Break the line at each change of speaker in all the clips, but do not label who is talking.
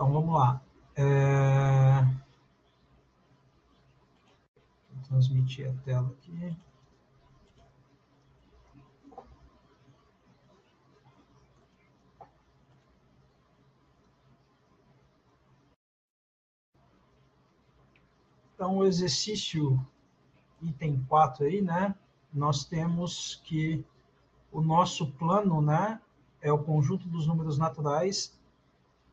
Então, vamos lá. Vou transmitir a tela aqui. Então, o exercício item 4 aí, né? Nós temos que o nosso plano, né, é o conjunto dos números naturais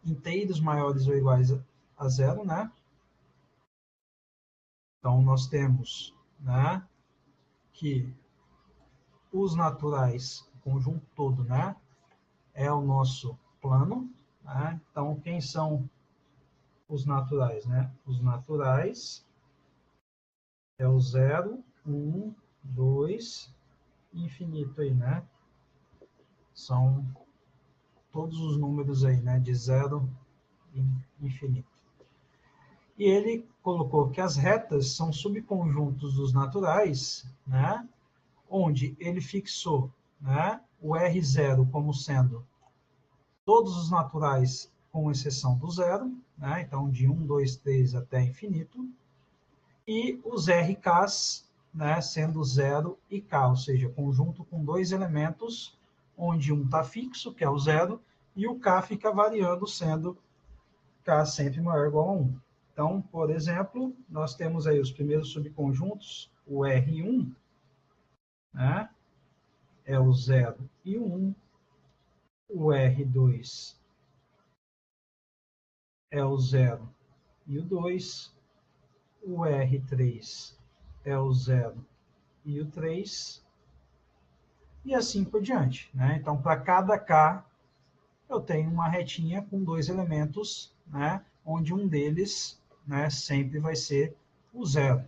inteiros maiores ou iguais a zero, né? Então, nós temos, né, que os naturais, o conjunto todo, né, é o nosso plano, né? Então, quem são os naturais, né? Os naturais é o 0, 1, 2, infinito aí, né? São todos os números aí, né? De 0 a infinito. E ele colocou que as retas são subconjuntos dos naturais, né? Onde ele fixou, né, o R0 como sendo todos os naturais com exceção do zero, né? Então de 1, 2, 3 até infinito, e os RKs, né, sendo 0 e K, ou seja, conjunto com dois elementos, onde um está fixo, que é o 0, e o K fica variando, sendo K sempre maior ou igual a 1. Então, por exemplo, nós temos aí os primeiros subconjuntos, o R1, né, é o 0 e o 1, o R2 é o 0 e o 2, o R3 é o 0 e o 3, e assim por diante, né? Então, para cada K, eu tenho uma retinha com dois elementos, né? Onde um deles, né, sempre vai ser o 0.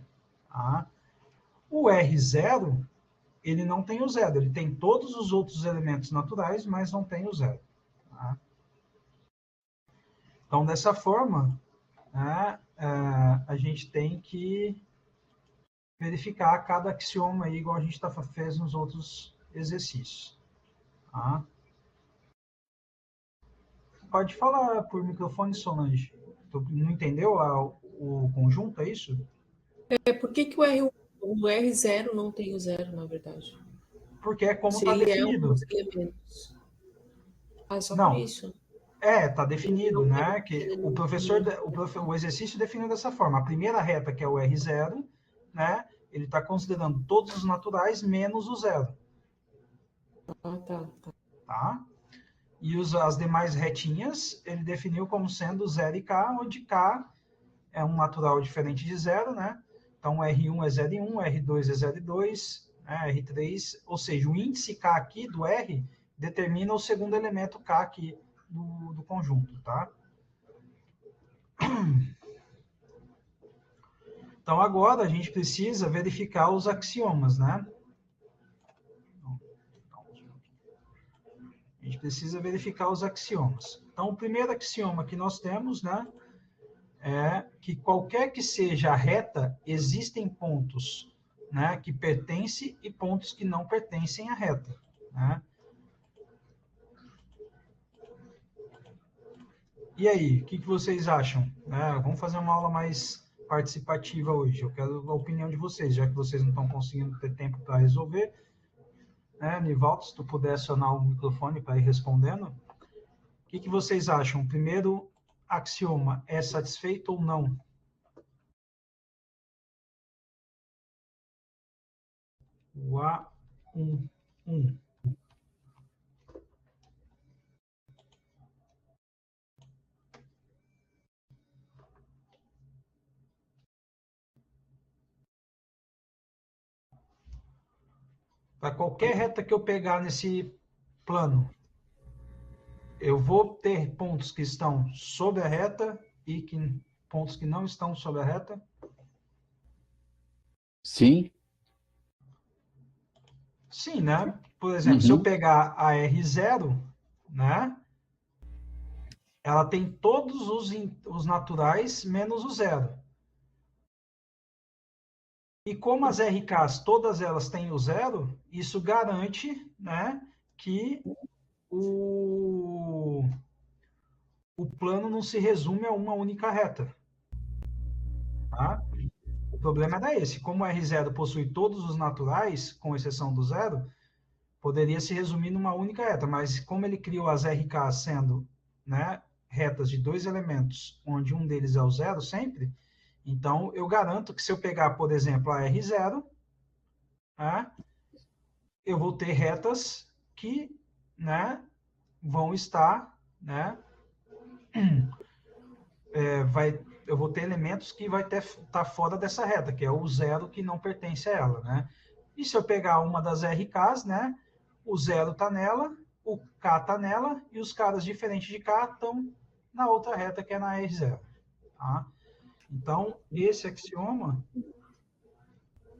Tá? O R0, ele não tem o 0, ele tem todos os outros elementos naturais, mas não tem o 0. Tá? Então, dessa forma, né, a gente tem que verificar cada axioma aí, igual a gente fez nos outros exercícios. Tá? Pode falar por microfone, Solange. Tu não entendeu o conjunto, é isso?
Por que o R0 não tem o zero, na verdade?
Porque é como
Se
está
ele é um
definido.
dos elementos. Só por
Não,
isso?
está definido, né? Que o professor,
Não...
o exercício definiu dessa forma. A primeira reta, que é o R0, né? Ele está considerando todos os naturais menos o zero.
Tá.
Tá? E as demais retinhas, ele definiu como sendo 0 e K, onde K é um natural diferente de zero, né? Então, R1 é 0 e 1, R2 é 0 e 2, né? R3, ou seja, o índice K aqui do R determina o segundo elemento K aqui do conjunto, tá? Então, agora a gente precisa verificar os axiomas, né? A gente precisa verificar os axiomas. Então, o primeiro axioma que nós temos, né, é que qualquer que seja a reta, existem pontos, né, que pertencem e pontos que não pertencem à reta, né? E aí, o que vocês acham? Vamos fazer uma aula mais participativa hoje. Eu quero a opinião de vocês, já que vocês não estão conseguindo ter tempo para resolver. Nivaldo, se tu puder acionar o microfone para ir respondendo. O que vocês acham? O primeiro axioma é satisfeito ou não? O A11. Para qualquer reta que eu pegar nesse plano, eu vou ter pontos que estão sobre a reta e pontos que não estão sobre a reta?
Sim.
Sim, né? Por exemplo, se eu pegar a R0, né? Ela tem todos os naturais menos o zero. E como as RKs, todas elas têm o zero, isso garante, né, que o plano não se resume a uma única reta. Tá? O problema era esse. Como o R0 possui todos os naturais, com exceção do zero, poderia se resumir numa única reta, mas como ele criou as RK sendo, né, retas de dois elementos, onde um deles é o zero sempre, então eu garanto que se eu pegar, por exemplo, a R0, né, eu vou ter retas que, né, vão estar, né, eu vou ter elementos que vai estar fora dessa reta, que é o zero que não pertence a ela, né? E se eu pegar uma das RKs, né, o zero está nela, o K está nela, e os caras diferentes de K estão na outra reta, que é na R0. Tá? Então, esse axioma,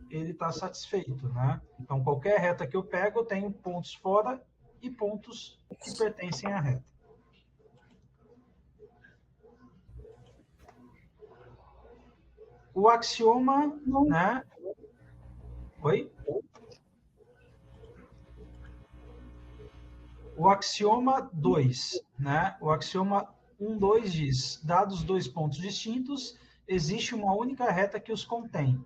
ele está satisfeito, né? Então, qualquer reta que eu pego, eu tenho pontos fora e pontos que pertencem à reta. O axioma, né? Oi? O axioma 2, né? O axioma 1, 2 diz, dados dois pontos distintos, existe uma única reta que os contém.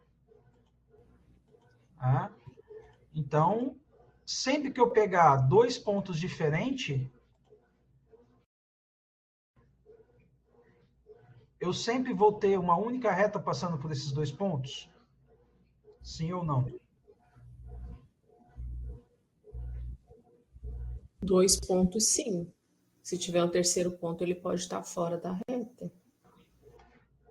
Tá? Então, sempre que eu pegar dois pontos diferentes, eu sempre vou ter uma única reta passando por esses dois pontos? Sim ou não?
2 pontos, sim. Se tiver um terceiro ponto, ele pode estar fora da reta.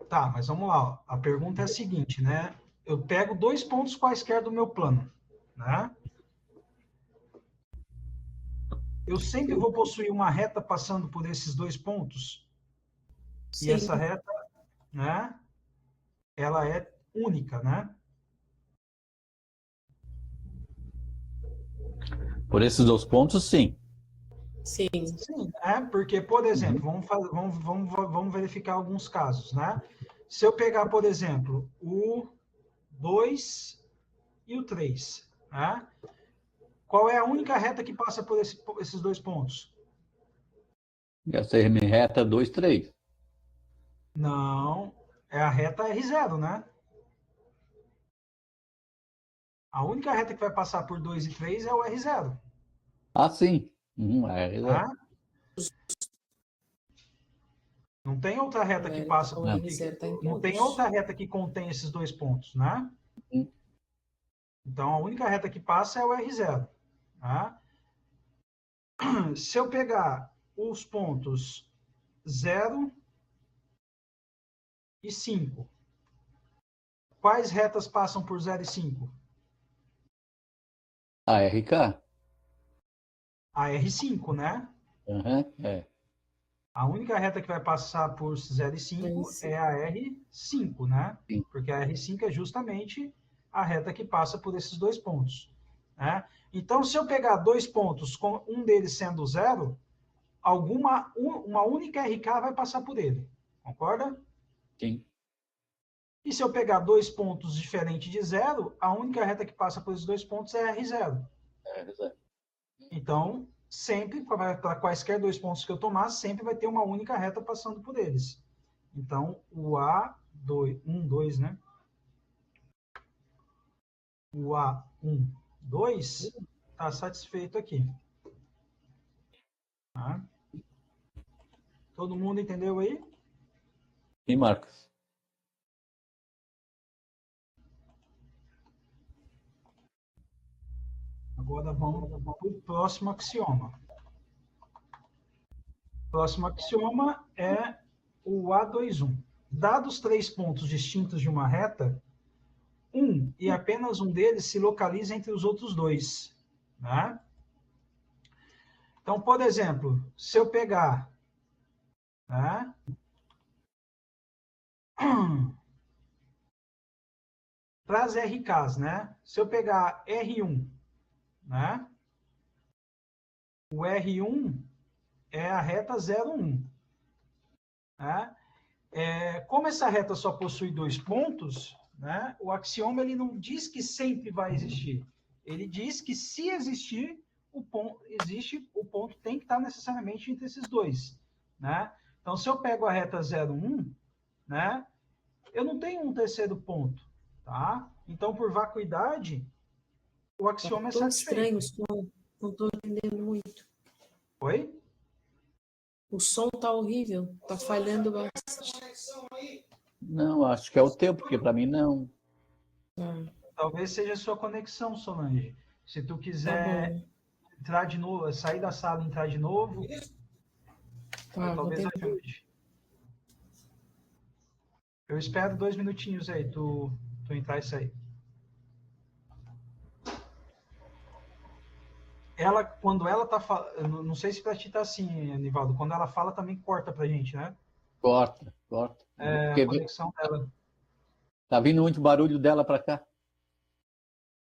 Tá, mas vamos lá. A pergunta é a seguinte, né? Eu pego dois pontos quaisquer do meu plano, né? Eu sempre vou possuir uma reta passando por esses dois pontos? E
Sim.
essa reta, né? Ela é única, né?
Por esses dois pontos, sim.
Sim.
Sim, porque, por exemplo, vamos verificar alguns casos, né? Se eu pegar, por exemplo, o 2 e o 3, né? Qual é a única reta que passa por esses dois pontos?
Essa é minha reta 2, 3.
Não, é a reta R0, né? A única reta que vai passar por 2 e 3 é o R0.
Ah, sim.
Tá? Não tem outra reta que passa.
O R0 tá em
Não tem
todos.
outra reta que contém esses dois pontos, né? Então a única reta que passa é o R0. Tá? Se eu pegar os pontos 0 e 5, quais retas passam por 0 e 5?
A RK.
A R5, né?
É.
A única reta que vai passar por 0 e 5 é a R5, né?
Sim.
Porque a R5 é justamente a reta que passa por esses dois pontos. Né? Então, se eu pegar dois pontos, com um deles sendo 0, uma única RK vai passar por ele. Concorda?
Sim.
E se eu pegar dois pontos diferentes de 0, a única reta que passa por esses dois pontos é R0. Então, sempre, para quaisquer dois pontos que eu tomar, sempre vai ter uma única reta passando por eles. Então, o A2, 1, 2, né? O A1, 2 está satisfeito aqui. Tá? Todo mundo entendeu aí?
E Marcos?
Agora vamos para o próximo axioma. O próximo axioma é o A21. Dados três pontos distintos de uma reta, um e apenas um deles se localiza entre os outros dois. Né? Então, por exemplo, se eu pegar, né, para as RKs, né? Se eu pegar R1, né? O R1 é a reta 01. Né? Como essa reta só possui dois pontos, né? O axioma ele não diz que sempre vai existir. Ele diz que se existir, o ponto tem que estar necessariamente entre esses dois. Né? Então, se eu pego a reta 0, 1, né, eu não tenho um terceiro ponto, tá? Então, por vacuidade, o axioma é
Tão estranho o
satisfeito.
som, não estou entendendo muito.
Oi?
O som tá horrível, tá falhando bastante.
Não, acho que é o teu, porque para mim não.
Ah,
Talvez seja a sua conexão, Solange. Se tu
tá
quiser
bom,
entrar de novo, sair da sala e entrar de novo,
tá, vou
talvez
tentar.
ajude. Eu espero 2 minutinhos aí, tu entrar e sair. Ela, quando ela tá falando, não sei se pra ti tá assim, Anivaldo, quando ela fala também corta pra gente, né?
Corta, corta.
É a
Porque
conexão dela.
tá vindo muito barulho dela para cá.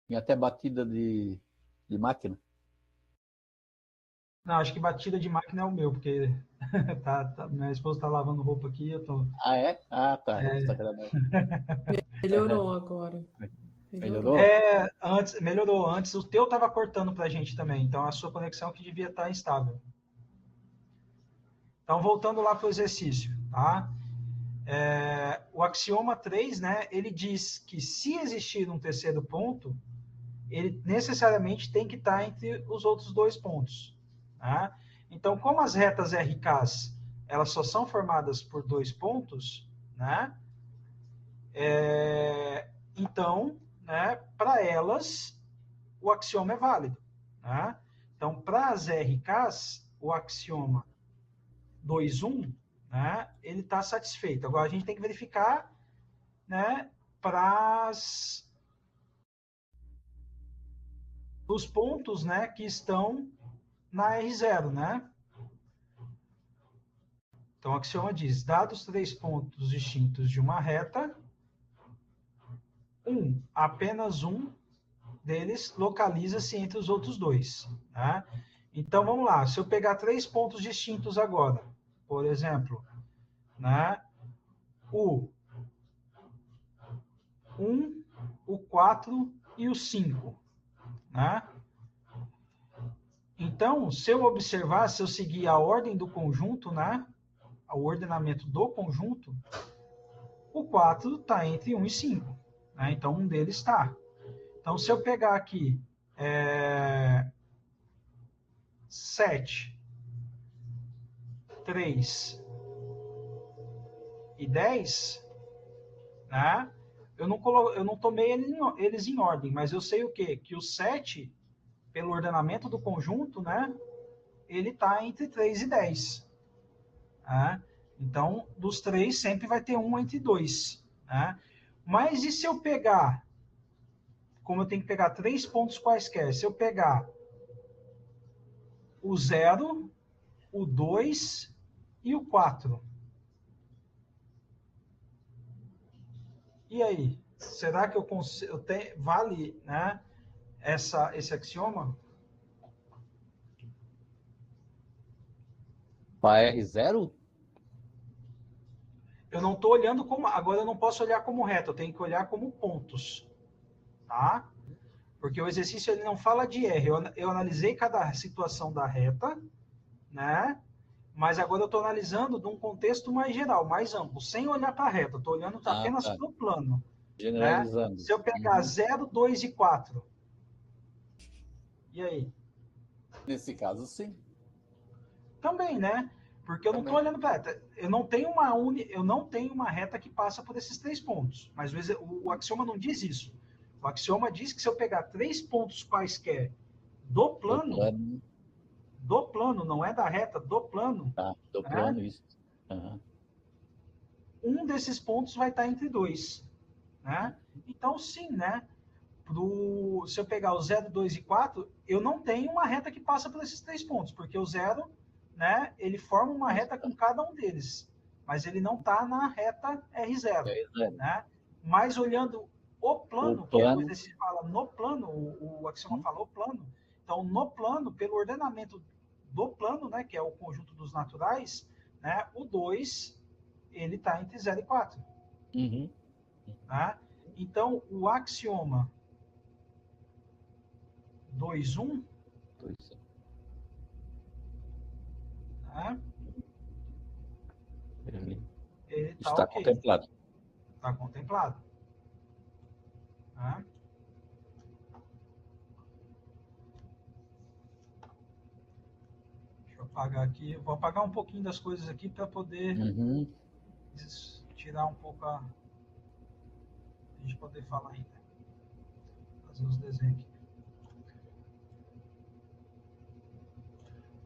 E até batida de máquina.
Não, acho que batida de máquina é o meu, porque minha esposa tá lavando roupa aqui, eu tô.
Ah, é? Ah, tá. Sacanagem.
Melhorou agora. Melhorou.
Melhorou?
Antes, melhorou. Antes o teu tava cortando pra gente também, então a sua conexão que devia estar instável. Então, voltando lá para o exercício, tá? O axioma 3, né, ele diz que se existir um terceiro ponto, ele necessariamente tem que estar entre os outros dois pontos. Tá? Então, como as retas RKs elas só são formadas por dois pontos, né? Então, né, para elas, o axioma é válido. Né? Então, para as RKs, o axioma 2, 1, né, ele está satisfeito. Agora, a gente tem que verificar, né, para os pontos, né, que estão na R0, né? Então, o axioma diz, dados 3 pontos distintos de uma reta, apenas um deles localiza-se entre os outros dois. Né? Então, vamos lá. Se eu pegar 3 pontos distintos agora, por exemplo, né, o 1, o 4 e o 5, né? Então, se eu observar, se eu seguir a ordem do conjunto, né, o ordenamento do conjunto, o 4 está entre 1 e 5. Né? Então, um deles está. Então, se eu pegar aqui 7, 3 e 10, né, eu não tomei eles em ordem, mas eu sei o quê? Que o 7, pelo ordenamento do conjunto, né, ele está entre 3 e 10. Né? Então, dos 3, sempre vai ter um entre 2. Né? Mas e se eu pegar, como eu tenho que pegar 3 pontos quaisquer, se eu pegar o 0, o 2 e o 4. E aí? Será que eu consigo, vale, né, esse axioma?
Para R0?
Eu não estou olhando como. Agora eu não posso olhar como reta, eu tenho que olhar como pontos. Tá? Porque o exercício ele não fala de R. Eu analisei cada situação da reta, né? Mas agora eu estou analisando de um contexto mais geral, mais amplo, sem olhar para a reta. Estou olhando
Ah,
apenas
tá.
para o plano. Né?
Generalizando.
Se eu pegar 0, 2 e 4, e aí?
Nesse caso, sim.
Também, né? Porque eu não estou
Também.
olhando para reta. Eu não tenho uma reta que passa por esses 3 pontos. Mas o axioma não diz isso. O axioma diz que se eu pegar 3 pontos quaisquer
Do plano.
do plano, não é da reta, do plano,
Tá, do
né?
plano, isso. Uhum.
Um desses pontos vai estar entre dois. Né? Então, sim, né? Se eu pegar o 0, 2 e 4, eu não tenho uma reta que passa por esses 3 pontos, porque o 0, né, ele forma uma reta com cada um deles, mas ele não está na reta R0.
R0.
Né? Mas olhando o
O
plano, que é o
plano.
exercício fala no plano, o axioma fala o plano, então no plano, pelo ordenamento do plano, né, que é o conjunto dos naturais, né, o 2 ele está entre 0 e 4.
Uhum.
Né? Então, o axioma 2, 1,
Pois é.
né?
Está
ok.
contemplado.
Está contemplado. Né? Deixa eu apagar aqui. Eu vou apagar um pouquinho das coisas aqui para poder tirar um pouco a gente poder falar ainda. Fazer os desenhos aqui.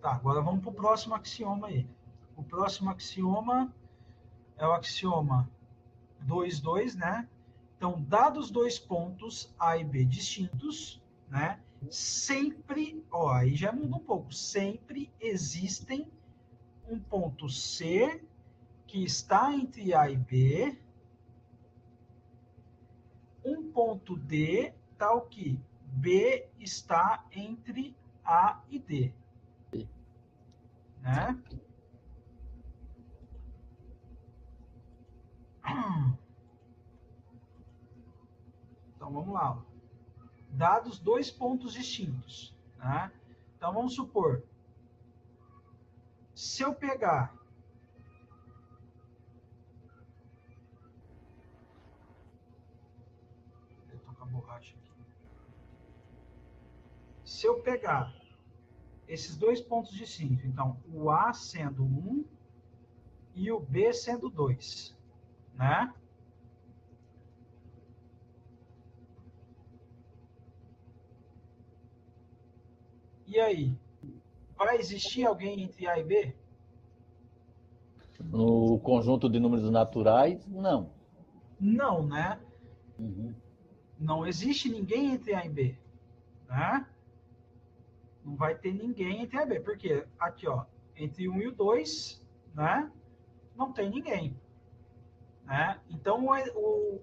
Tá, agora vamos para o próximo axioma aí. O próximo axioma é o axioma 2, 2, né? Então, dados dois pontos A e B distintos, né? Sempre, ó, aí já muda um pouco, sempre existem um ponto C que está entre A e B, um ponto D, tal que B está entre A e D. Né? Então, vamos lá. Dados dois pontos distintos. Né? Então, vamos supor, se eu pegar borracha aqui. Se eu pegar esses dois pontos distintos, então o A sendo 1 e o B sendo 2, né? E aí? Vai existir alguém entre A e B?
No conjunto de números naturais, não.
Não, né? Não existe ninguém entre A e B, né? Não vai ter ninguém entre A e B, porque aqui, ó, entre 1 e o 2, né? Não tem ninguém. Né? Então,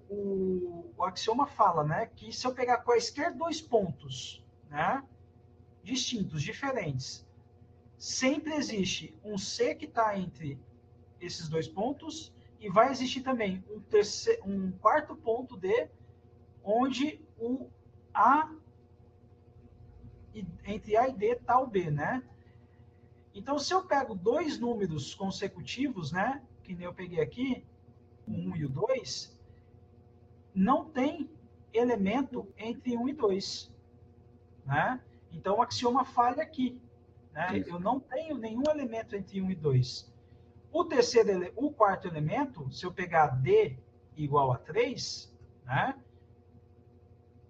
o axioma fala, né, que se eu pegar quaisquer dois pontos, né, distintos, diferentes, sempre existe um C que está entre esses dois pontos e vai existir também um quarto ponto D, onde o A, entre A e D está o B, né? Então, se eu pego dois números consecutivos, né, que nem eu peguei aqui, o 1 e o 2, não tem elemento entre 1 e 2. Né? Então, o axioma falha aqui. Né? Eu não tenho nenhum elemento entre 1 e 2. O quarto elemento, se eu pegar D igual a 3, né?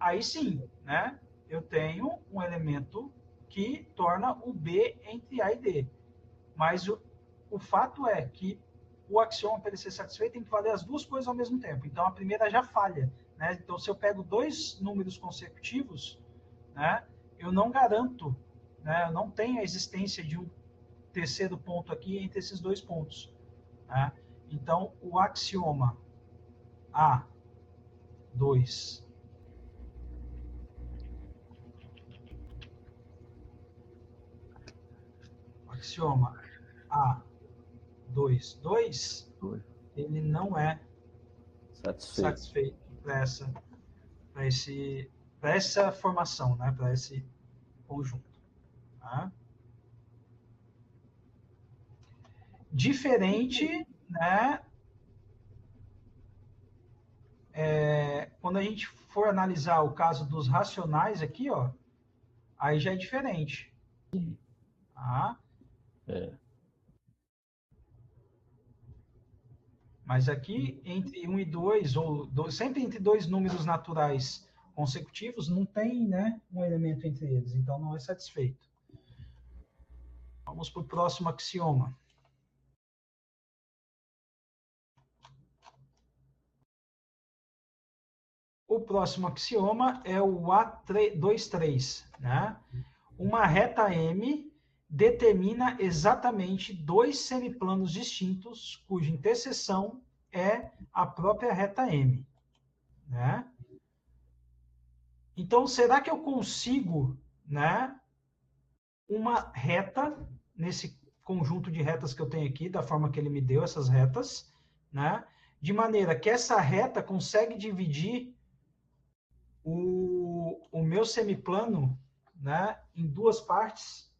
Aí sim, né? Eu tenho um elemento que torna o B entre A e D. Mas o fato é que o axioma, para ele ser satisfeito, tem que valer as duas coisas ao mesmo tempo. Então, a primeira já falha. Né? Então, se eu pego dois números consecutivos, né, eu não garanto, né, eu não tenho a existência de um terceiro ponto aqui entre esses dois pontos. Né? Então, o axioma A2 axioma A2, 2, ele não é satisfeito para essa formação, né, para esse conjunto. Tá? Diferente, né, quando a gente for analisar o caso dos racionais aqui, ó, aí já é diferente. Tá? Mas aqui, entre 1 e 2, ou sempre entre dois números naturais consecutivos, não tem, né, um elemento entre eles, então não é satisfeito. Vamos para o próximo axioma. O próximo axioma é o A23, né? Uma reta M determina exatamente dois semiplanos distintos, cuja interseção é a própria reta M. Né? Então, será que eu consigo, né, uma reta nesse conjunto de retas que eu tenho aqui, da forma que ele me deu essas retas, né, de maneira que essa reta consegue dividir o meu semiplano, né, em duas partes?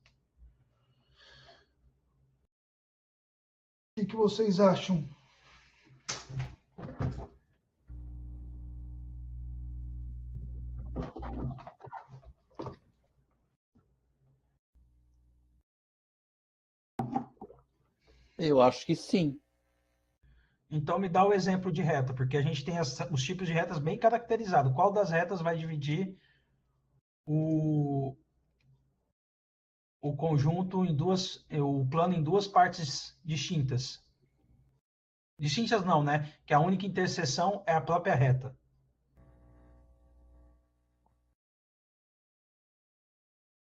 O que vocês acham?
Eu acho que sim.
Então me dá o exemplo de reta, porque a gente tem os tipos de retas bem caracterizados. Qual das retas vai dividir o, o conjunto em o plano em duas partes distintas? Distintas não, né? Que a única interseção é a própria reta.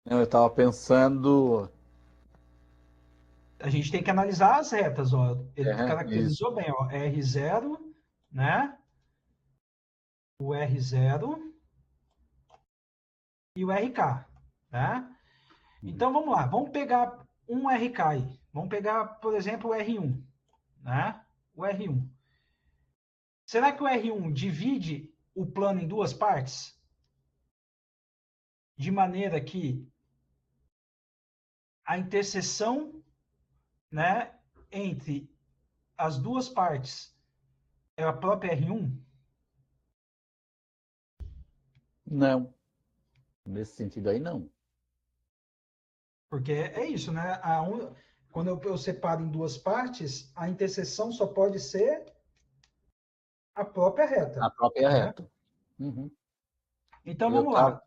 Eu estava pensando.
A gente tem que analisar as retas, ó. Ele
Isso.
caracterizou bem, ó. R0, né? O R0 e o RK, né? Então vamos lá, vamos pegar um RK aí. Vamos pegar, por exemplo, o R1, né? O R1. Será que o R1 divide o plano em duas partes? De maneira que a interseção, né, entre as duas partes é a própria R1?
Não. Nesse sentido aí, não.
Porque é isso, né? Quando eu separo em duas partes, a interseção só pode ser a própria
A
reta,
própria
né?
reta. Uhum.
Então
Eu
vamos
tava...
lá.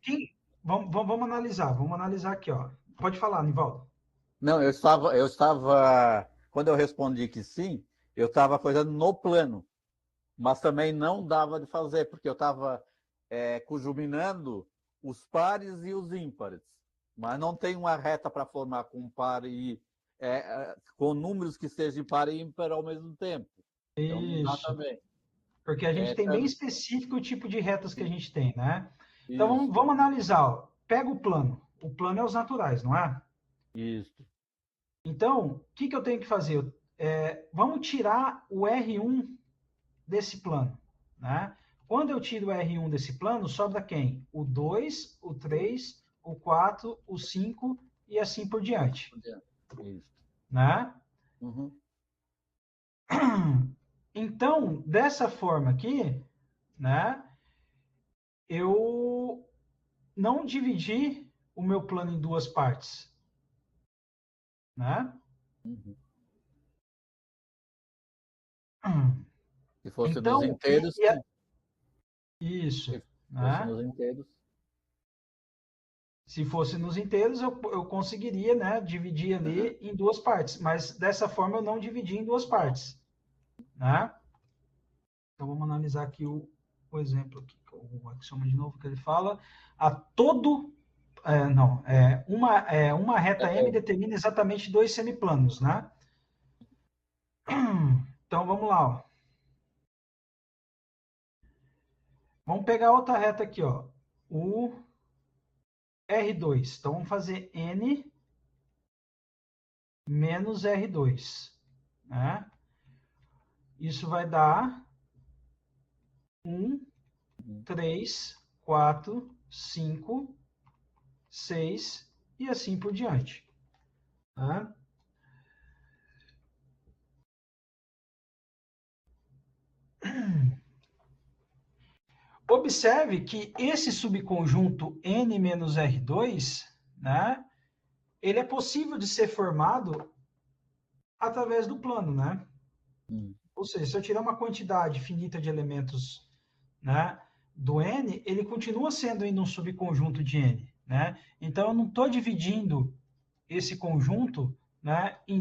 Vamos analisar. Vamos analisar aqui, ó. Pode falar, Nivaldo.
Não, quando eu respondi que sim, eu estava fazendo no plano, mas também não dava de fazer, porque eu estava conjuminando os pares e os ímpares, mas não tem uma reta para formar com um par e com números que sejam par e ímpar ao mesmo tempo. Então não dá
Isso.
também.
Porque a gente
É,
tem bem específico o tipo de retas que a gente tem, né? Então
isso,
vamos analisar. Ó. Pega o plano. O plano é os naturais, não é?
isso.
Então, o que eu tenho que fazer? Vamos tirar o R1 desse plano, né? Quando eu tiro o R1 desse plano, sobra quem? O 2, o 3, o 4, o 5 e assim por diante,
Isso.
né?
Uhum.
Então, dessa forma aqui, né, eu não dividi o meu plano em duas partes, né?
Uhum. Se fosse nos
Então,
inteiros, sim.
isso,
Se fosse
né?
nos inteiros.
Se fosse nos inteiros, eu conseguiria, né, dividir ali em duas partes, mas dessa forma eu não dividi em duas partes, né? Então vamos analisar aqui o exemplo aqui, o axioma de novo que ele fala. A todo não, uma reta M determina exatamente dois semiplanos, né? Então vamos lá, ó. Vamos pegar outra reta aqui, ó. O R2. Então vamos fazer N menos R2, né? Isso vai dar 1, 3, 4, 5, 6 e assim por diante. Tá? Observe que esse subconjunto N menos R2, né, ele é possível de ser formado através do plano, né? Ou seja, se eu tirar uma quantidade finita de elementos, né, do N, ele continua sendo ainda um subconjunto de N, né? Então eu não estou dividindo esse conjunto, né, em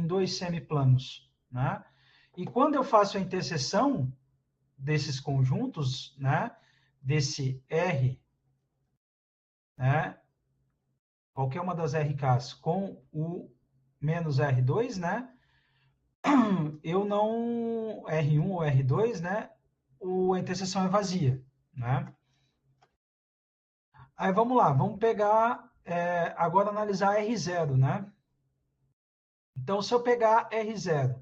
dois semiplanos, né? E quando eu faço a interseção desses conjuntos, né, desse R, né, qualquer uma das RKs com o menos R2, né, eu não, R1 ou R2, né, a interseção é vazia, né? Aí vamos lá, vamos pegar, agora analisar R0, né? Então, se eu pegar R0,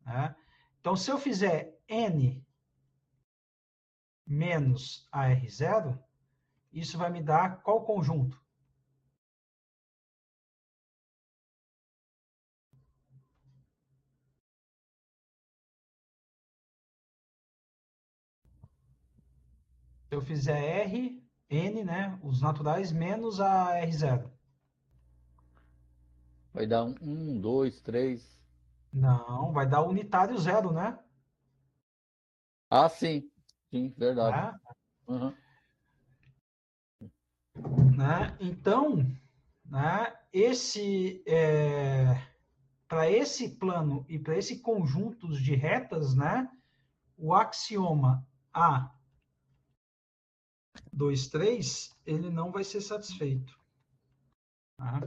né? Então, se eu fizer N menos a R0, isso vai me dar qual conjunto? Se eu fizer R, N, né? Os naturais menos a R0.
Vai dar 1, 2, 3.
Não, vai dar unitário 0, né?
Ah, sim. Sim, verdade.
Né?
Uhum.
Né? Então, né, para esse plano e para esse conjunto de retas, né, o axioma A, 2, 3, ele não vai ser satisfeito. Tá?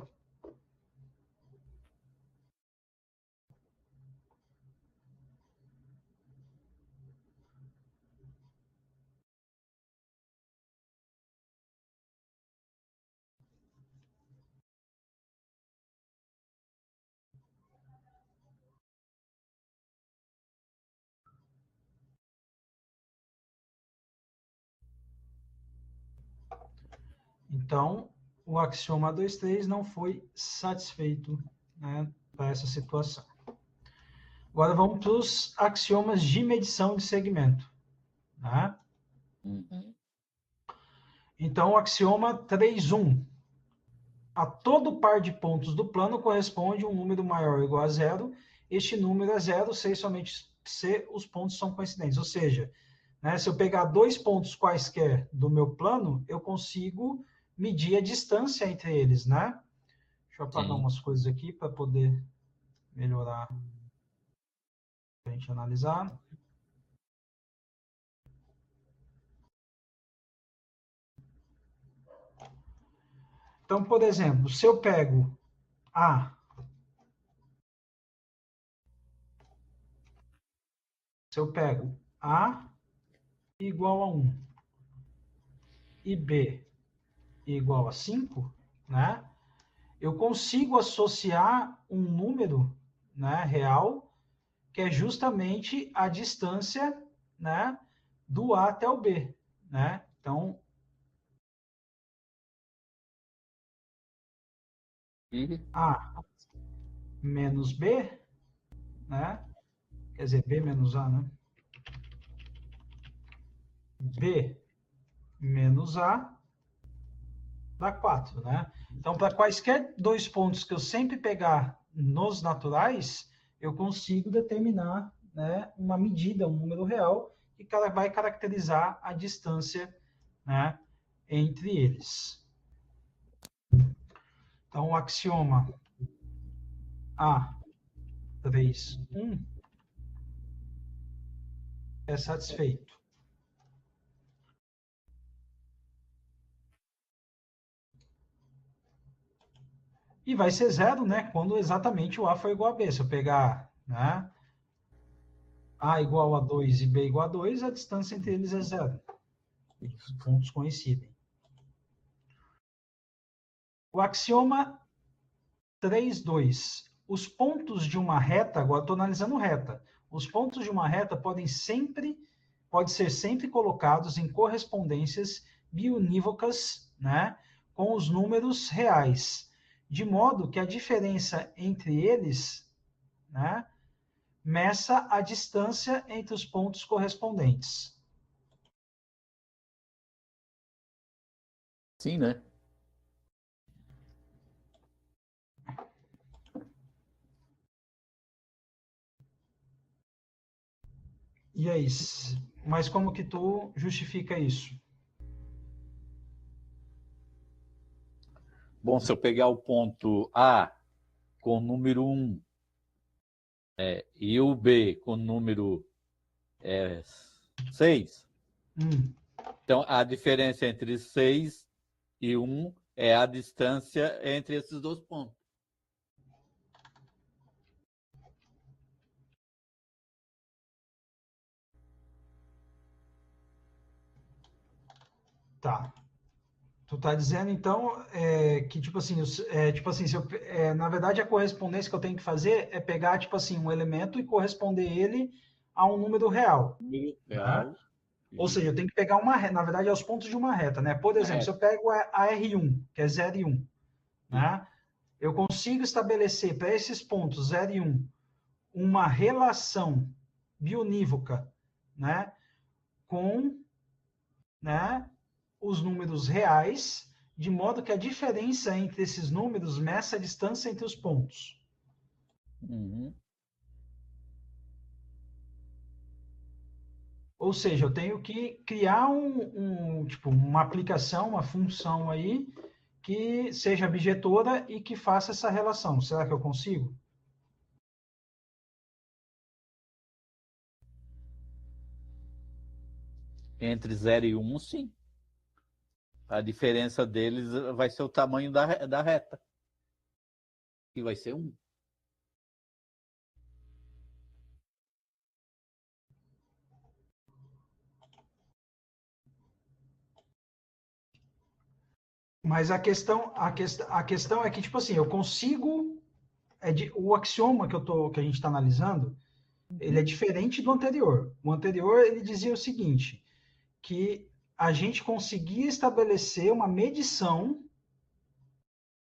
Então, o axioma 2, 3 não foi satisfeito, né, para essa situação. Agora vamos para os axiomas de medição de segmento. Né?
Uhum.
Então, o axioma 3.1. A todo par de pontos do plano corresponde um número maior ou igual a zero. Este número é zero se somente se os pontos são coincidentes. Ou seja, né, se eu pegar 2 pontos quaisquer do meu plano, eu consigo medir a distância entre eles, né? Deixa eu apagar
Sim.
umas coisas aqui para poder melhorar para a gente analisar. Então, por exemplo, se eu pego A, se eu pego A igual a 1 e B igual a 5, né? Eu consigo associar um número, né, real, que é justamente a distância, né, do A até o B, né? Então,
E
A menos B, né? Quer dizer, B menos A, né? B menos A dá 4, né? Então, para quaisquer dois pontos que eu sempre pegar nos naturais, eu consigo determinar, né, uma medida, um número real, que vai caracterizar a distância, né, entre eles. Então, o axioma A3, 1 é satisfeito. E vai ser zero, né, quando exatamente o A for igual a B. Se eu pegar, né, A igual a 2 e B igual a 2, a distância entre eles é zero. Os pontos coincidem. O axioma 3,2. Os pontos de uma reta, agora estou analisando reta, os pontos de uma reta podem ser sempre colocados em correspondências biunívocas, né, com os números reais, de modo que a diferença entre eles, né, meça a distância entre os pontos correspondentes.
sim, né?
E aí, mas como que tu justifica isso?
Bom, se eu pegar o ponto A com o número 1 e o B com o número 6, então a diferença entre 6 e 1 é a distância entre esses dois pontos.
Tá. Tu tá dizendo, então, que, tipo assim, se eu, na verdade, a correspondência que eu tenho que fazer é pegar, tipo assim, um elemento e corresponder ele a um número real,
Número
né?
real.
Ou seja, eu tenho que pegar uma reta, na verdade, é os pontos de uma reta, né? Por
Uma
exemplo, se
reta.
eu pego a R1, que é 0 e 1, né? Eu consigo estabelecer para esses pontos 0 e 1 uma relação biunívoca, né? Com né, os números reais, de modo que a diferença entre esses números meça a distância entre os pontos.
Uhum.
Ou seja, eu tenho que criar tipo, uma aplicação, uma função aí que seja bijetora e que faça essa relação. Será que eu consigo?
Entre 0 e 1, sim. A diferença deles vai ser o tamanho da reta. Que vai ser 1.
Mas a questão é que, tipo assim, eu consigo. O axioma que a gente está analisando, ele é diferente do anterior. O anterior, ele dizia o seguinte, que a gente conseguia estabelecer uma medição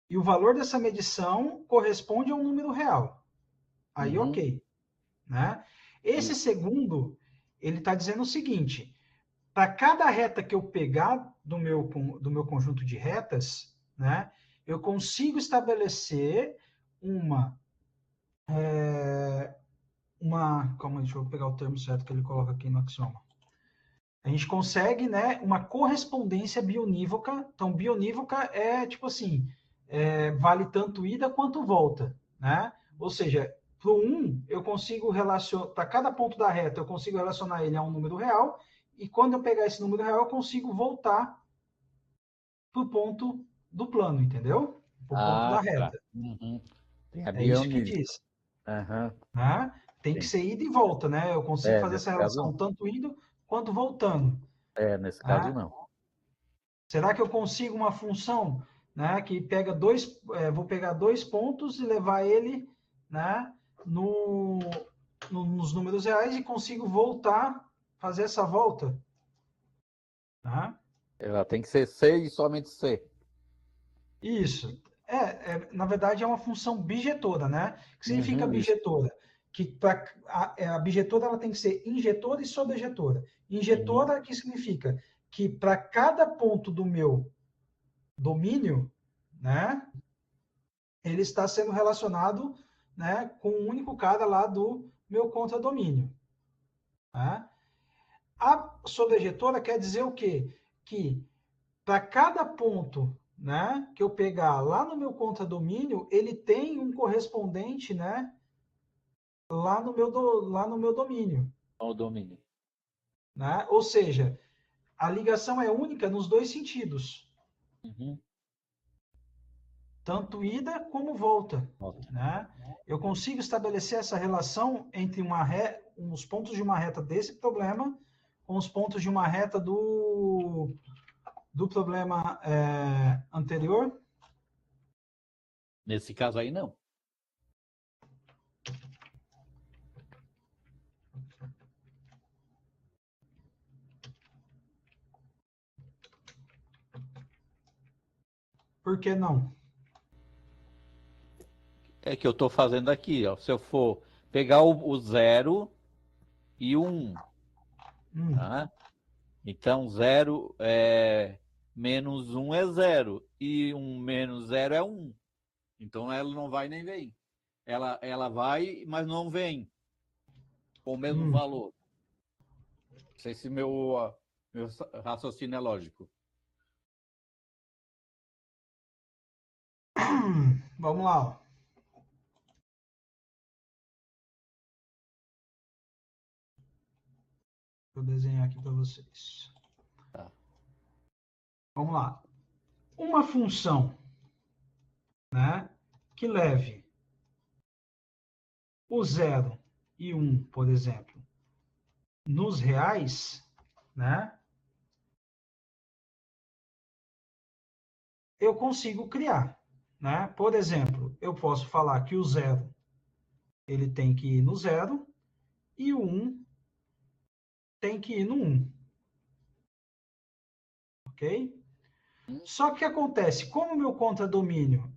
e o valor dessa medição corresponde a um número real. Aí,
Uhum.
ok. Né? Esse segundo, ele está dizendo o seguinte, para cada reta que eu pegar do meu conjunto de retas, né, eu consigo estabelecer calma, deixa eu pegar o termo certo que ele coloca aqui no axioma. A gente consegue, né, uma correspondência bionívoca. Então, bionívoca é tipo assim, vale tanto ida quanto volta, né? Ou seja, para o 1, eu consigo relacionar, para cada ponto da reta, eu consigo relacionar ele a um número real, e quando eu pegar esse número real, eu consigo voltar para o ponto do plano, entendeu? Para o ponto da
Tá.
reta.
Uhum. Tem a
É isso que
bionível.
diz.
Uhum.
Né? Tem que
Sim.
ser ida e volta, né? Eu consigo fazer
Nesse
essa
caso,
relação
não.
tanto indo quanto voltando.
Nesse caso,
Né?
não.
Será que eu consigo uma função, né, que pega vou pegar 2 pontos e levar ele, né, nos números reais e consigo voltar, fazer essa volta? Tá?
Ela tem que ser C e somente C.
Isso. Na verdade, é uma função bijetora, né? O que significa
Uhum, isso.
bijetora? Que a bijetora ela tem que ser injetora e sobrejetora.
Uhum.
Injetora, que significa que para cada ponto do meu domínio, né, ele está sendo relacionado, né, com um único cara lá do meu contradomínio. Né? A sobrejetora quer dizer o quê? Que para cada ponto, né, que eu pegar lá no meu contradomínio, ele tem um correspondente, né, lá no meu domínio.
O domínio.
Né? Ou seja, a ligação é única nos dois sentidos.
Uhum.
Tanto ida como volta.
Volta.
Né? Eu consigo estabelecer essa relação entre os pontos de uma reta desse problema com os pontos de uma reta do problema anterior?
Nesse caso aí, não.
Por que não?
É que eu estou fazendo aqui, ó. Se eu for pegar o 0 e o 1, tá? Então, 0 menos 1 é 0. E 1 menos 0 é 1. Então, ela não vai nem vem. Ela vai, mas não vem com o mesmo valor. Não sei se meu raciocínio é lógico.
Vamos lá. Ó. Vou desenhar aqui para vocês.
Tá.
Vamos lá. Uma função, né, que leve o 0 e 1, por exemplo, nos reais, né, eu consigo criar. Né? Por exemplo, eu posso falar que o 0 ele tem que ir no 0 e o 1 tem que ir no 1. Ok? Só que acontece, como o meu contradomínio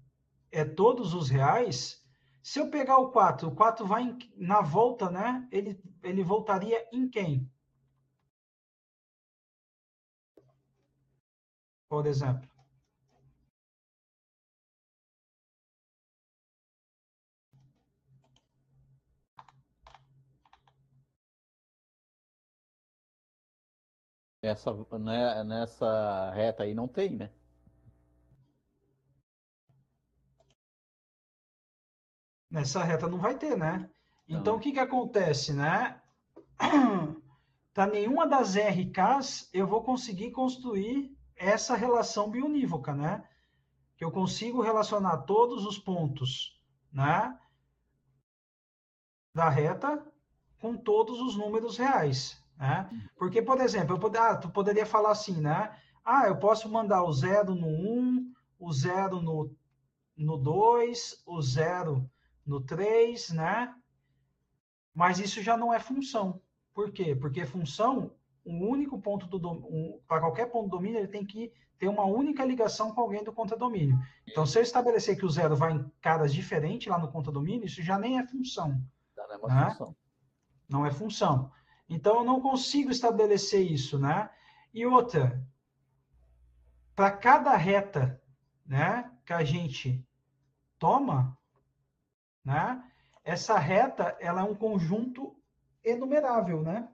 é todos os reais, se eu pegar o 4 vai na volta, né? Ele voltaria em quem? por exemplo?
Nessa reta aí não tem, né?
Nessa reta não vai ter, né? Então,
Não.
o que que acontece, né? Para nenhuma das RKs eu vou conseguir construir essa relação bionívoca, né? Que eu consigo relacionar todos os pontos, né, da reta com todos os números reais, né? Porque, por exemplo, tu poderia falar assim, né? Ah, eu posso mandar o 0 no 1, o 0 no 2, o 0 no 3, né? Mas isso já não é função. Por quê? Porque função, um único ponto para qualquer ponto do domínio, ele tem que ter uma única ligação com alguém do contradomínio. Então, se eu estabelecer que o 0 vai em caras diferentes lá no contradomínio, isso já nem é função.
Já não é uma
Né?
função.
Não é função. Então, eu não consigo estabelecer isso, né? E outra, para cada reta, né, que a gente toma, né, essa reta, ela é um conjunto enumerável, né?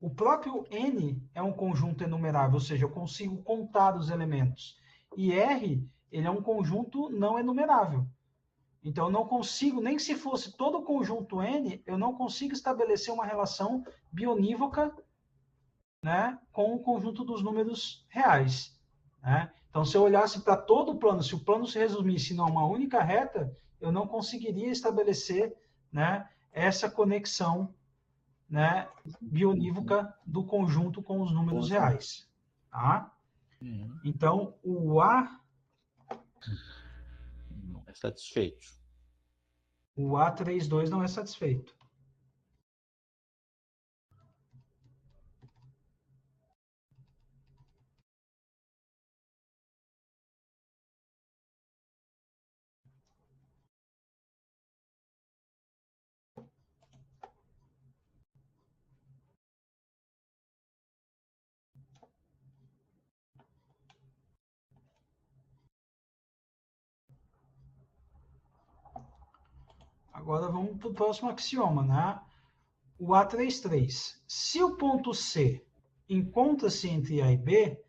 O próprio N é um conjunto enumerável, ou seja, eu consigo contar os elementos. E R, ele é um conjunto não enumerável. Então, eu não consigo, nem se fosse todo o conjunto N, eu não consigo estabelecer uma relação bionívoca, né, com o conjunto dos números reais. Né? Então, se eu olhasse para todo o plano, se o plano se resumisse a uma única reta, eu não conseguiria estabelecer, né, essa conexão, né, bionívoca do conjunto com os números reais. Tá? Então, o A...
Não é satisfeito.
O A32 não é satisfeito. Agora vamos para o próximo axioma, né? O A33. Se o ponto C encontra-se entre A e B,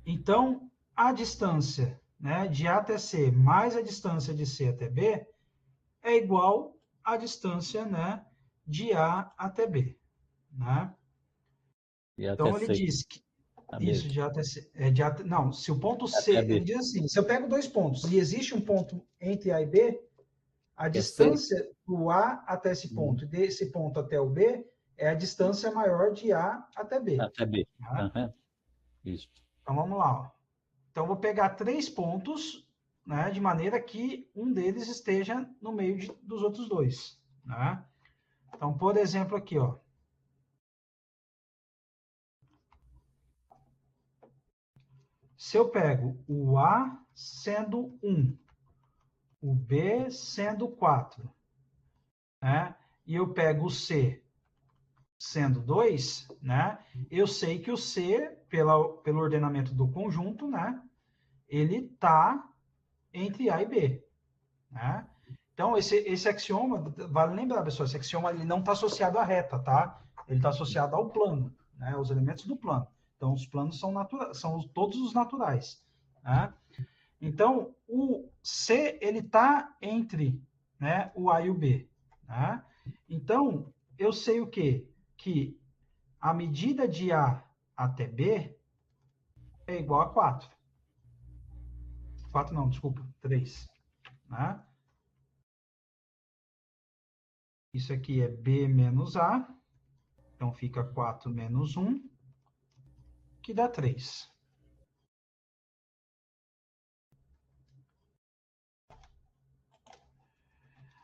então a distância, né, de A até C mais a distância de C até B é igual à distância, né, de A até B. Né?
E até
Então ele
C.
diz que
A B.
isso de A até C. Não, se o ponto C.
Até B.
Ele diz assim: se eu pego dois pontos e existe um ponto entre A e B, a
É
distância do A até esse ponto, desse ponto até o B, é a distância maior de A até B.
Até B.
Tá?
Uhum. Isso.
Então vamos lá. Ó. Então vou pegar 3 pontos, né, de maneira que um deles esteja no meio dos outros dois. Né? Então, por exemplo, aqui, ó. Se eu pego o A sendo 1, o B sendo 4, né? E eu pego o C sendo 2, né? Eu sei que o C, pelo ordenamento do conjunto, né? Ele está entre A e B, né? Então, esse axioma, vale lembrar, pessoal, esse axioma ele não está associado à reta, tá? Ele está associado ao plano, né? Os elementos do plano. Então, os planos são todos os naturais, né? Então, o C, ele está entre, né, o A e o B. Né? Então, eu sei o quê? Que a medida de A até B é igual a 4. 4 não, desculpa, 3. Né? Isso aqui é B menos A. Então, fica 4 menos 1, que dá 3.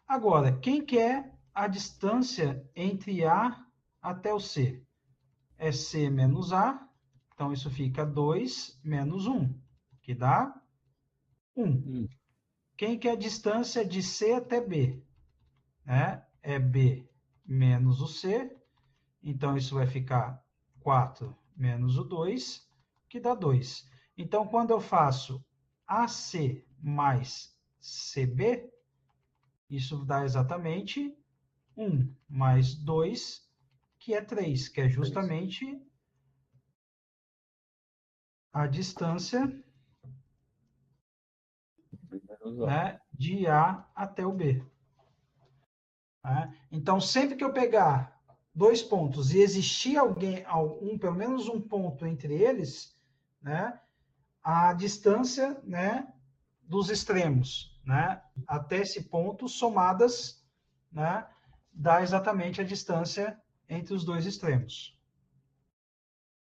Agora, quem quer a distância entre A até o C? É C menos A. Então, isso fica 2 menos 1, que dá 1. Quem quer a distância de C até B? Né? É B menos o C. Então, isso vai ficar 4 menos o 2, que dá 2. Então, quando eu faço AC mais CB, isso dá exatamente 1 mais 2, que é 3, que é justamente a distância, né, de A até o B. Né? Então, sempre que eu pegar 2 pontos e existir pelo menos um ponto entre eles, né, a distância, né, dos extremos, né, até esse ponto, somadas, né, dá exatamente a distância entre os dois extremos.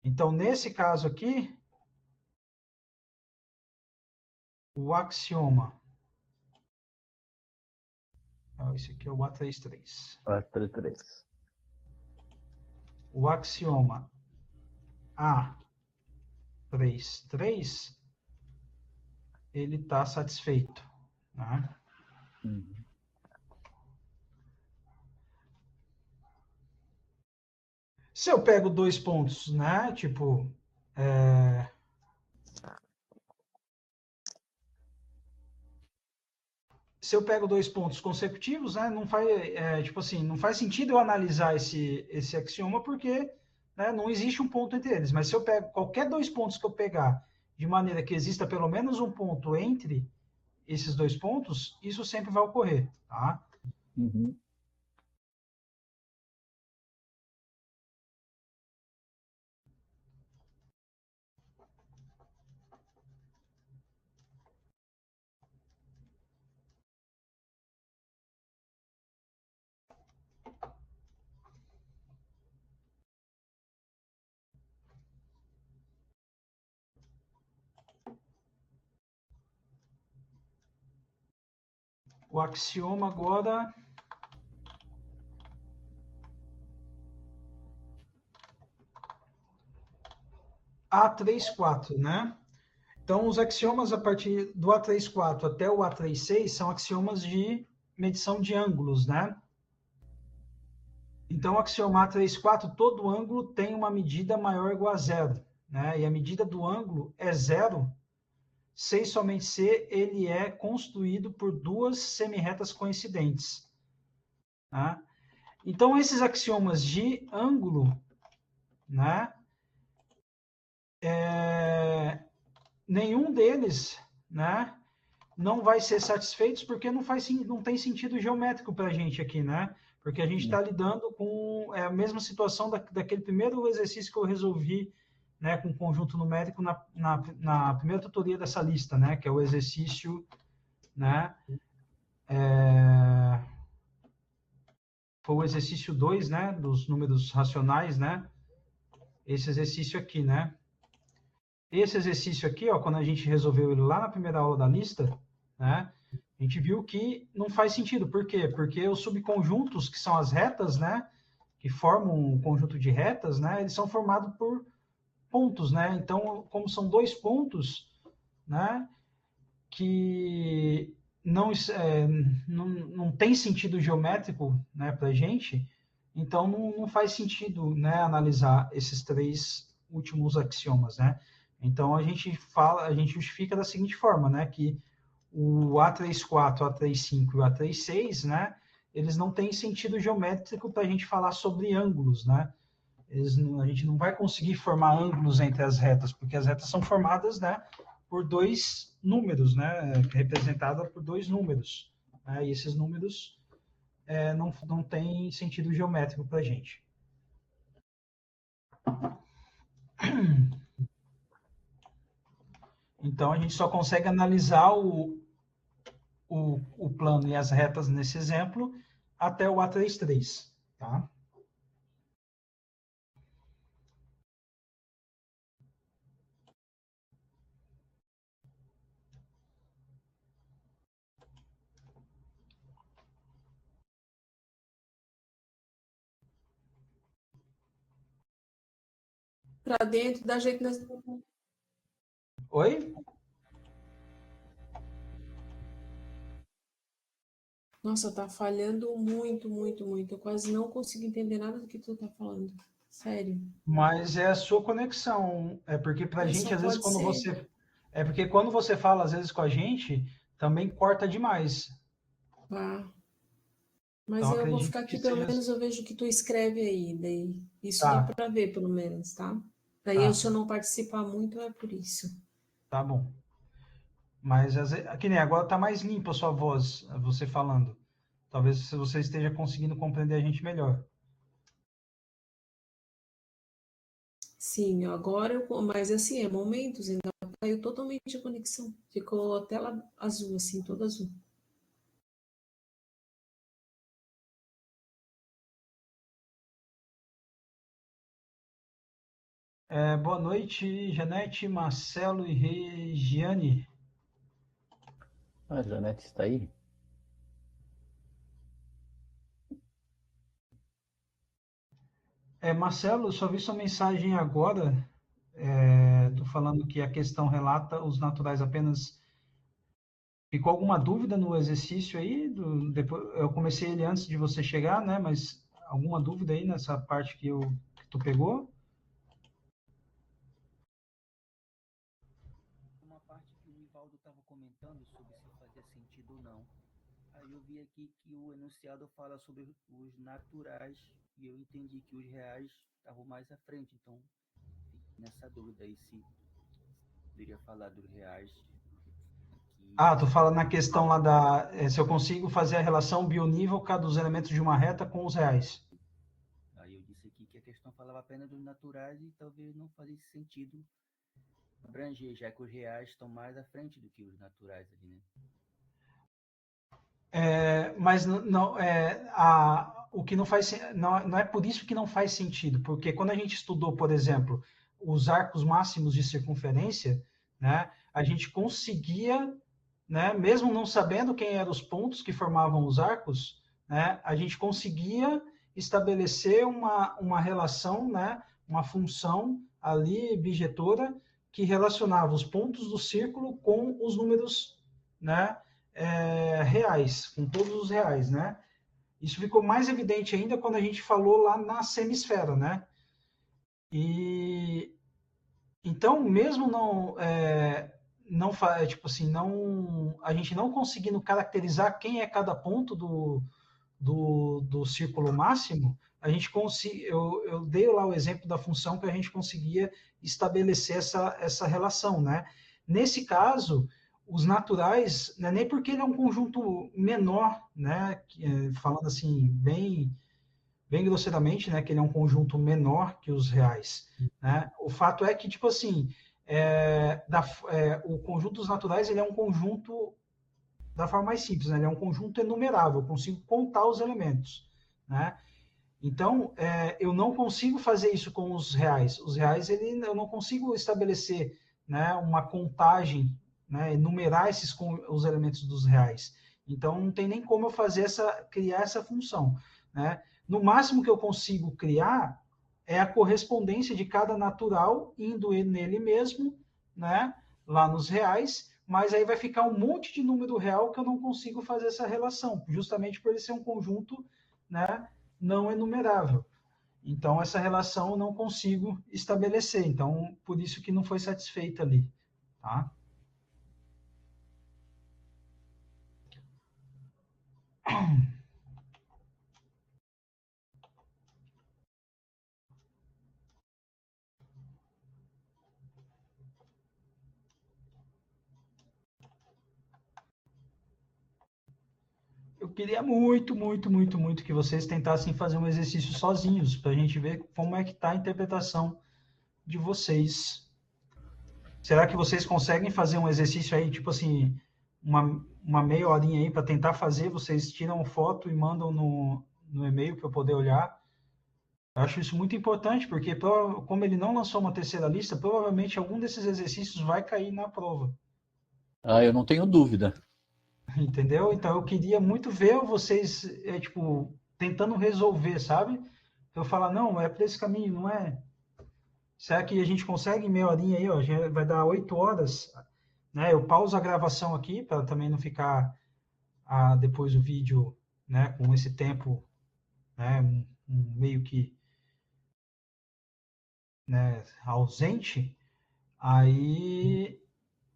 Então, nesse caso aqui, o axioma... Esse aqui é o A33.
A33.
O axioma A33, ele está satisfeito. Né?
Uhum.
Se eu pego 2 pontos, né? Tipo, se eu pego 2 pontos consecutivos, né? Não faz, tipo assim, não faz sentido eu analisar esse axioma porque, né, não existe um ponto entre eles. Mas se eu pego qualquer 2 pontos que eu pegar de maneira que exista pelo menos um ponto entre esses 2 pontos, isso sempre vai ocorrer, tá?
Uhum.
O axioma agora... A34, né? Então, os axiomas a partir do A34 até o A36 são axiomas de medição de ângulos, né? Então, o axioma A34, todo ângulo tem uma medida maior ou igual a zero, né? E a medida do ângulo é zero se e somente se ele é construído por duas semirretas coincidentes. Né? Então, esses axiomas de ângulo, né? Nenhum deles, né, não vai ser satisfeitos porque não tem sentido geométrico para a gente aqui, né? Porque a gente está lidando com a mesma situação daquele primeiro exercício que eu resolvi, né, com conjunto numérico na primeira tutoria dessa lista, né? Que é o exercício, né? Foi o exercício 2, né? Dos números racionais, né? Esse exercício aqui, né? Esse exercício aqui, ó, quando a gente resolveu ele lá na primeira aula da lista, né, a gente viu que não faz sentido. Por quê? Porque os subconjuntos, que são as retas, né, que formam um conjunto de retas, né, eles são formados por pontos, né? Então, como são 2 pontos, né, que não tem sentido geométrico, né, para a gente, então não faz sentido, né, analisar esses 3 últimos axiomas, né? Então a gente justifica da seguinte forma, né, que o A34, o A35 e o A36, né, eles não têm sentido geométrico para a gente falar sobre ângulos, né? A gente não vai conseguir formar ângulos entre as retas, porque as retas são formadas, né, por 2 números, né, representada por 2 números, né, e esses números não têm sentido geométrico para a gente. Então, a gente só consegue analisar o plano e as retas nesse exemplo até o A33, tá?
Para dentro, dá jeito nas...
Oi?
Nossa, tá falhando muito, muito, muito. Eu quase não consigo entender nada do que tu tá falando. Sério.
Mas é a sua conexão. É porque pra gente,
Só
às vezes,
pode
quando
ser.
você. É porque quando você fala, às vezes, com a gente, também corta demais.
Ah, mas
Então,
eu vou
acredito
ficar
que
aqui, pelo
seja.
menos eu vejo o que tu escreve aí. Daí, isso dá
Tá,
para ver, pelo menos, tá? Daí,
tá,
se eu não participar muito, é por isso.
tá bom. Mas, que nem agora tá mais limpa a sua voz, você falando. Talvez você esteja conseguindo compreender a gente melhor.
Sim, agora eu. Mas assim, é momentos, ainda caiu totalmente a conexão. Ficou a tela azul, assim, toda azul.
Boa noite, Janete, Marcelo e Regiane.
A Janete está aí?
Marcelo, eu só vi sua mensagem agora. Tô falando que a questão relata os naturais apenas. Ficou alguma dúvida no exercício aí? Depois, eu comecei ele antes de você chegar, né? Mas alguma dúvida aí nessa parte que tu pegou?
Uma parte que o Nivaldo estava comentando sobre se fazia sentido ou não. Aí eu vi aqui que o enunciado fala sobre os naturais e eu entendi que os reais estavam mais à frente, então fiquei nessa dúvida aí se poderia falar dos reais aqui
Ah, tu
nesse
fala na
momento.
questão lá se eu consigo fazer a relação bionívoca dos elementos de uma reta com os reais.
Aí eu disse aqui que a questão falava apenas dos naturais e talvez não fazia sentido abranger, já que os reais estão mais à frente do que os naturais ali, né?
Mas não, o que não faz, não é por isso que não faz sentido, porque quando a gente estudou, por exemplo, os arcos máximos de circunferência, né, a gente conseguia, né, mesmo não sabendo quem eram os pontos que formavam os arcos, né, a gente conseguia estabelecer uma relação, né, uma função ali bijetora que relacionava os pontos do círculo com os números, né, reais, com todos os reais, né? Isso ficou mais evidente ainda quando a gente falou lá na semisfera, né? E então, mesmo não tipo assim, não a gente não conseguindo caracterizar quem é cada ponto do círculo máximo, a gente eu dei lá o exemplo da função que a gente conseguia estabelecer essa relação, né? Nesse caso, os naturais, né, nem porque ele é um conjunto menor, né, falando assim bem grosseiramente, né, que ele é um conjunto menor que os reais, né? O fato é que tipo assim, o conjunto dos naturais ele é um conjunto da forma mais simples, né? Ele é um conjunto enumerável, eu consigo contar os elementos, né? Então, eu não consigo fazer isso com os reais. Os reais, eu não consigo estabelecer, né, uma contagem, né, enumerar os elementos dos reais. Então, não tem nem como eu criar essa função, né? No máximo que eu consigo criar é a correspondência de cada natural indo nele mesmo, né, lá nos reais, mas aí vai ficar um monte de número real que eu não consigo fazer essa relação, justamente por ele ser um conjunto, né, não enumerável. Então, essa relação eu não consigo estabelecer. Então, por isso que não foi satisfeita ali. Tá? Eu queria muito, muito, muito, muito que vocês tentassem fazer um exercício sozinhos, para a gente ver como é que está a interpretação de vocês. Será que vocês conseguem fazer um exercício aí, tipo assim, uma meia horinha aí para tentar fazer? Vocês tiram foto e mandam no e-mail para eu poder olhar. Eu acho isso muito importante, porque como ele não lançou uma terceira lista, provavelmente algum desses exercícios vai cair na prova.
Ah, eu não tenho dúvida.
Entendeu? Então eu queria muito ver vocês, tipo, tentando resolver, sabe? Eu falar, não, é por esse caminho, não é? Será que a gente consegue em meia horinha aí, ó? Já vai dar 8 horas, né? Eu pauso a gravação aqui para também não ficar depois o vídeo, né, com esse tempo, né, meio que né, ausente, aí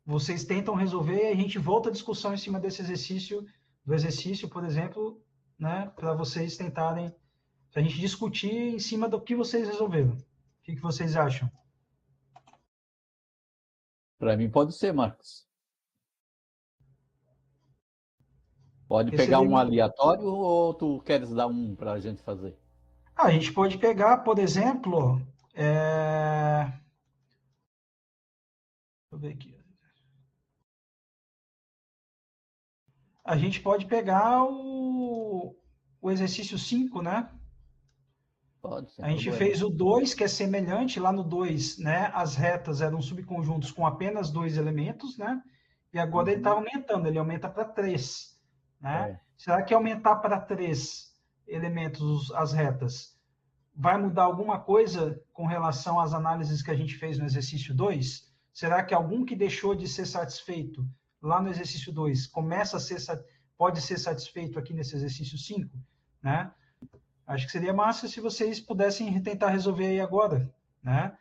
vocês tentam resolver e a gente volta a discussão em cima desse exercício, do exercício, por exemplo, né, para vocês tentarem, para a gente discutir em cima do que vocês resolveram. O que vocês acham?
Para mim pode ser, Marcos. Pode
Esse
pegar um
daí,
aleatório ou tu queres dar um para a gente fazer?
a gente pode pegar, por exemplo, deixa eu ver aqui. A gente pode pegar o exercício 5, né?
Pode, sem
A gente
problema.
fez o 2, que é semelhante. Lá no 2, né, as retas eram subconjuntos com apenas 2 elementos, né? E agora ele está
Uhum.
aumentando, ele aumenta para 3, né?
É.
Será que aumentar para 3 elementos as retas vai mudar alguma coisa com relação às análises que a gente fez no exercício 2? Será que algum que deixou de ser satisfeito lá no exercício 2 pode ser satisfeito aqui nesse exercício 5, né? Acho que seria massa se vocês pudessem tentar resolver aí agora, né?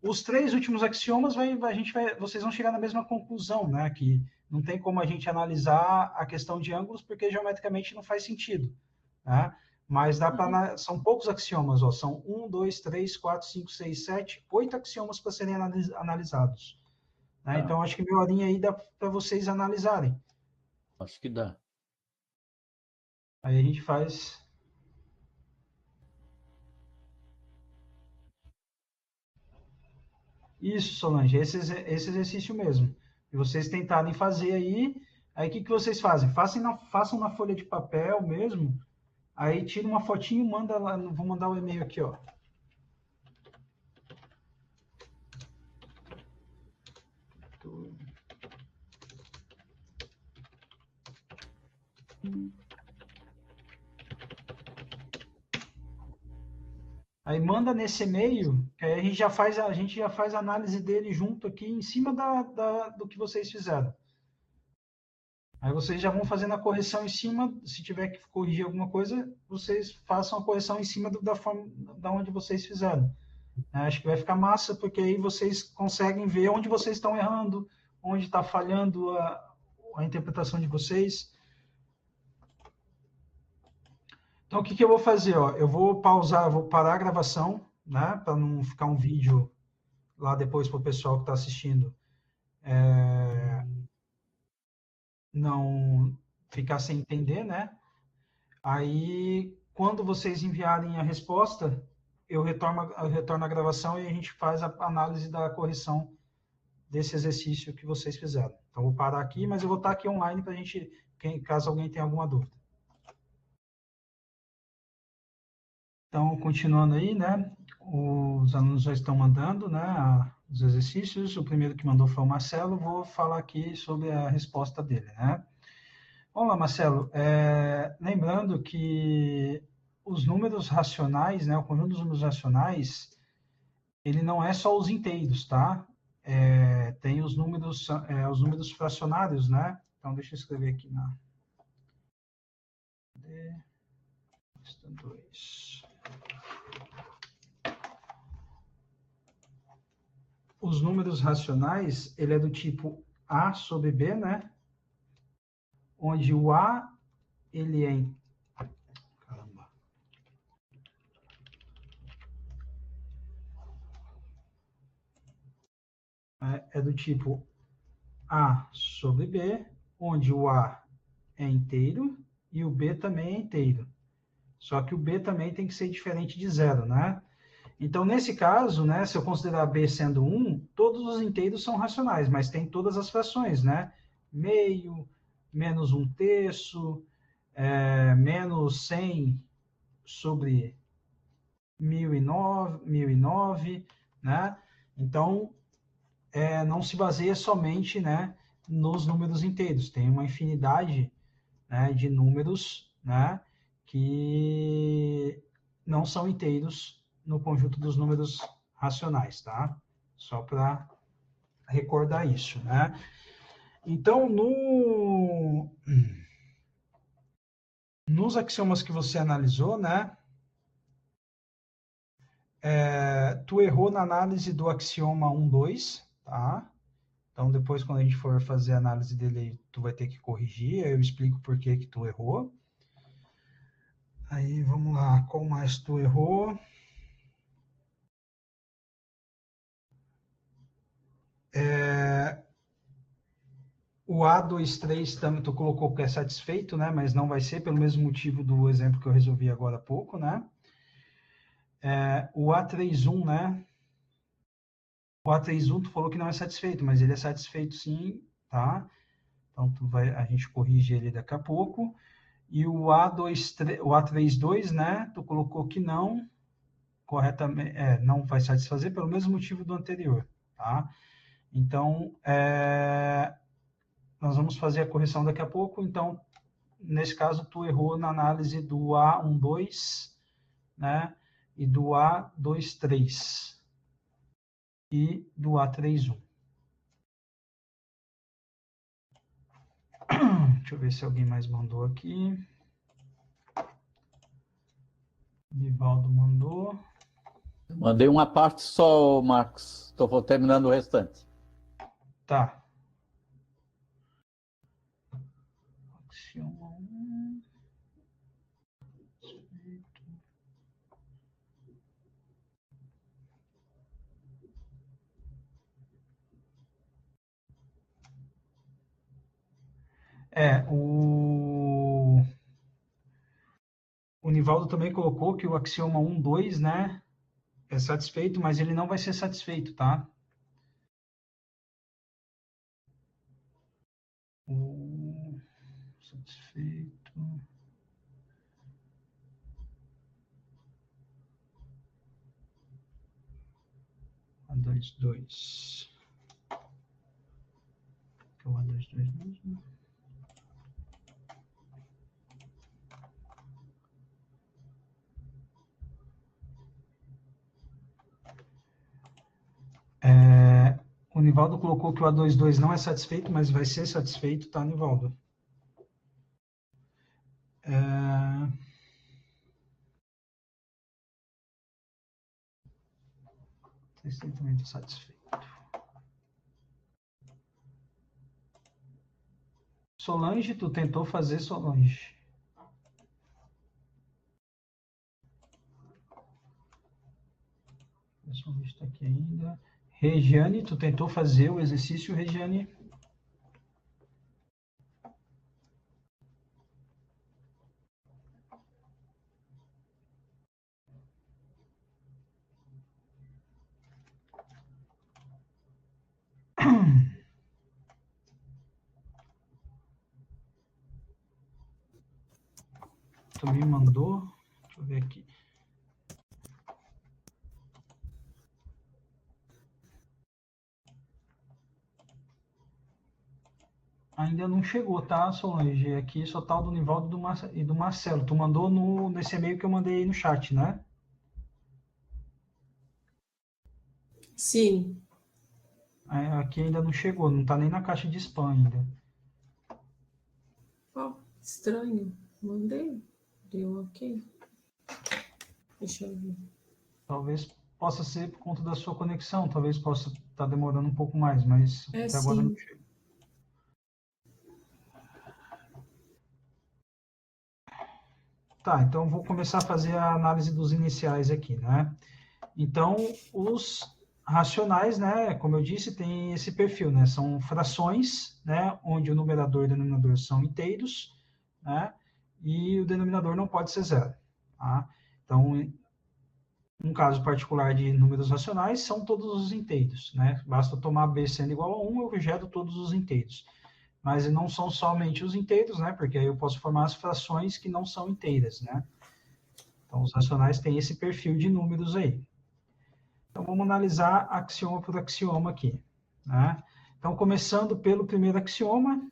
Os 3 últimos axiomas vocês vão chegar na mesma conclusão, né? Que não tem como a gente analisar a questão de ângulos porque geometricamente não faz sentido, né? Mas são poucos axiomas, ó, são 1, 2, 3, 4, 5, 6, 7, 8 axiomas para serem analisados, né?
Tá.
Então acho que meia horinha aí dá para vocês analisarem.
Acho que dá.
Aí a gente faz. Isso, Solange, esse exercício mesmo. E vocês tentarem fazer aí o que vocês fazem? Façam na folha de papel mesmo, aí tira uma fotinho, manda lá, vou mandar o e-mail aqui, ó. Aí manda nesse e-mail, que aí a gente já faz a análise dele junto aqui em cima do que vocês fizeram. Aí vocês já vão fazendo a correção em cima, se tiver que corrigir alguma coisa, vocês façam a correção em cima da forma da onde vocês fizeram. Acho que vai ficar massa, porque aí vocês conseguem ver onde vocês estão errando, onde está falhando a interpretação de vocês. Então, o que eu vou fazer? Ó? Eu vou parar a gravação, né, para não ficar um vídeo lá depois para o pessoal que está assistindo não ficar sem entender, né? Aí, quando vocês enviarem a resposta, eu retorno a gravação e a gente faz a análise da correção desse exercício que vocês fizeram. Então, vou parar aqui, mas eu vou estar aqui online para a gente, caso alguém tenha alguma dúvida. Então, continuando aí, né? Os alunos já estão mandando, né? Os exercícios. O primeiro que mandou foi o Marcelo. Vou falar aqui sobre a resposta dele, né? Vamos lá, Marcelo. Lembrando que os números racionais, né? O conjunto dos números racionais, ele não é só os inteiros, tá? Tem os números fracionários, né? Então, deixa eu escrever aqui na... 2. Os números racionais, ele é do tipo A sobre B, né? Onde o A, ele é... Caramba. É do tipo A sobre B, onde o A é inteiro e o B também é inteiro. Só que o B também tem que ser diferente de 0, né? Então, nesse caso, né, se eu considerar B sendo 1, todos os inteiros são racionais, mas tem todas as frações, né? Meio, menos 1/3, menos 100 sobre 1009, né? Então, não se baseia somente, né, nos números inteiros. Tem uma infinidade, né, de números, né, que não são inteiros no conjunto dos números racionais, tá? Só para recordar isso, né? Então, nos axiomas que você analisou, né, Tu errou na análise do axioma 1, 2, tá? Então, depois, quando a gente for fazer a análise dele, tu vai ter que corrigir, aí eu explico por que que tu errou. Aí, vamos lá, qual mais tu errou? O A23 também tu colocou que é satisfeito, né? Mas não vai ser, pelo mesmo motivo do exemplo que eu resolvi agora há pouco, né? O A31, né? O A31 tu falou que não é satisfeito, mas ele é satisfeito sim, tá? Então a gente corrige ele daqui a pouco. E o A32, né? Tu colocou que não, corretamente, não vai satisfazer pelo mesmo motivo do anterior, tá? Então, nós vamos fazer a correção daqui a pouco. Então, nesse caso, tu errou na análise do A12, né? E do A23 e do A31. Deixa eu ver se alguém mais mandou aqui. Nivaldo mandou.
Mandei uma parte só, Marcos. Estou terminando o restante.
Tá. Axioma 1. O Nivaldo também colocou que o axioma 1, 2, né, é satisfeito, mas ele não vai ser satisfeito, tá? O satisfeito. A22. Que é o A22 mesmo. O Nivaldo colocou que o A22 não é satisfeito, mas vai ser satisfeito, tá, Nivaldo? Estritamente satisfeito. Solange, tu tentou fazer Solange. Solange está aqui ainda. Regiane, tu tentou fazer o exercício, Regiane? Tu me mandou? Deixa eu ver aqui. Ainda não chegou, tá, Solange? Aqui só tá o do Nivaldo e do Marcelo. Tu mandou nesse e-mail que eu mandei aí no chat, né?
Sim.
Aqui ainda não chegou, não tá nem na caixa de spam ainda.
Estranho. Mandei. Deu ok. Deixa eu ver.
Talvez possa ser por conta da sua conexão, talvez possa estar demorando um pouco mais, mas até agora não chegou. Tá, então vou começar a fazer a análise dos iniciais aqui, né? Então, os racionais, né, como eu disse, tem esse perfil, né? São frações, né, onde o numerador e o denominador são inteiros, né? E o denominador não pode ser zero, tá? Então, um caso particular de números racionais são todos os inteiros, né? Basta tomar b sendo igual a 1, eu rejeto todos os inteiros. Mas não são somente os inteiros, né? Porque aí eu posso formar as frações que não são inteiras, né? Então, os racionais têm esse perfil de números aí. Então, vamos analisar axioma por axioma aqui, né? Então, começando pelo primeiro axioma,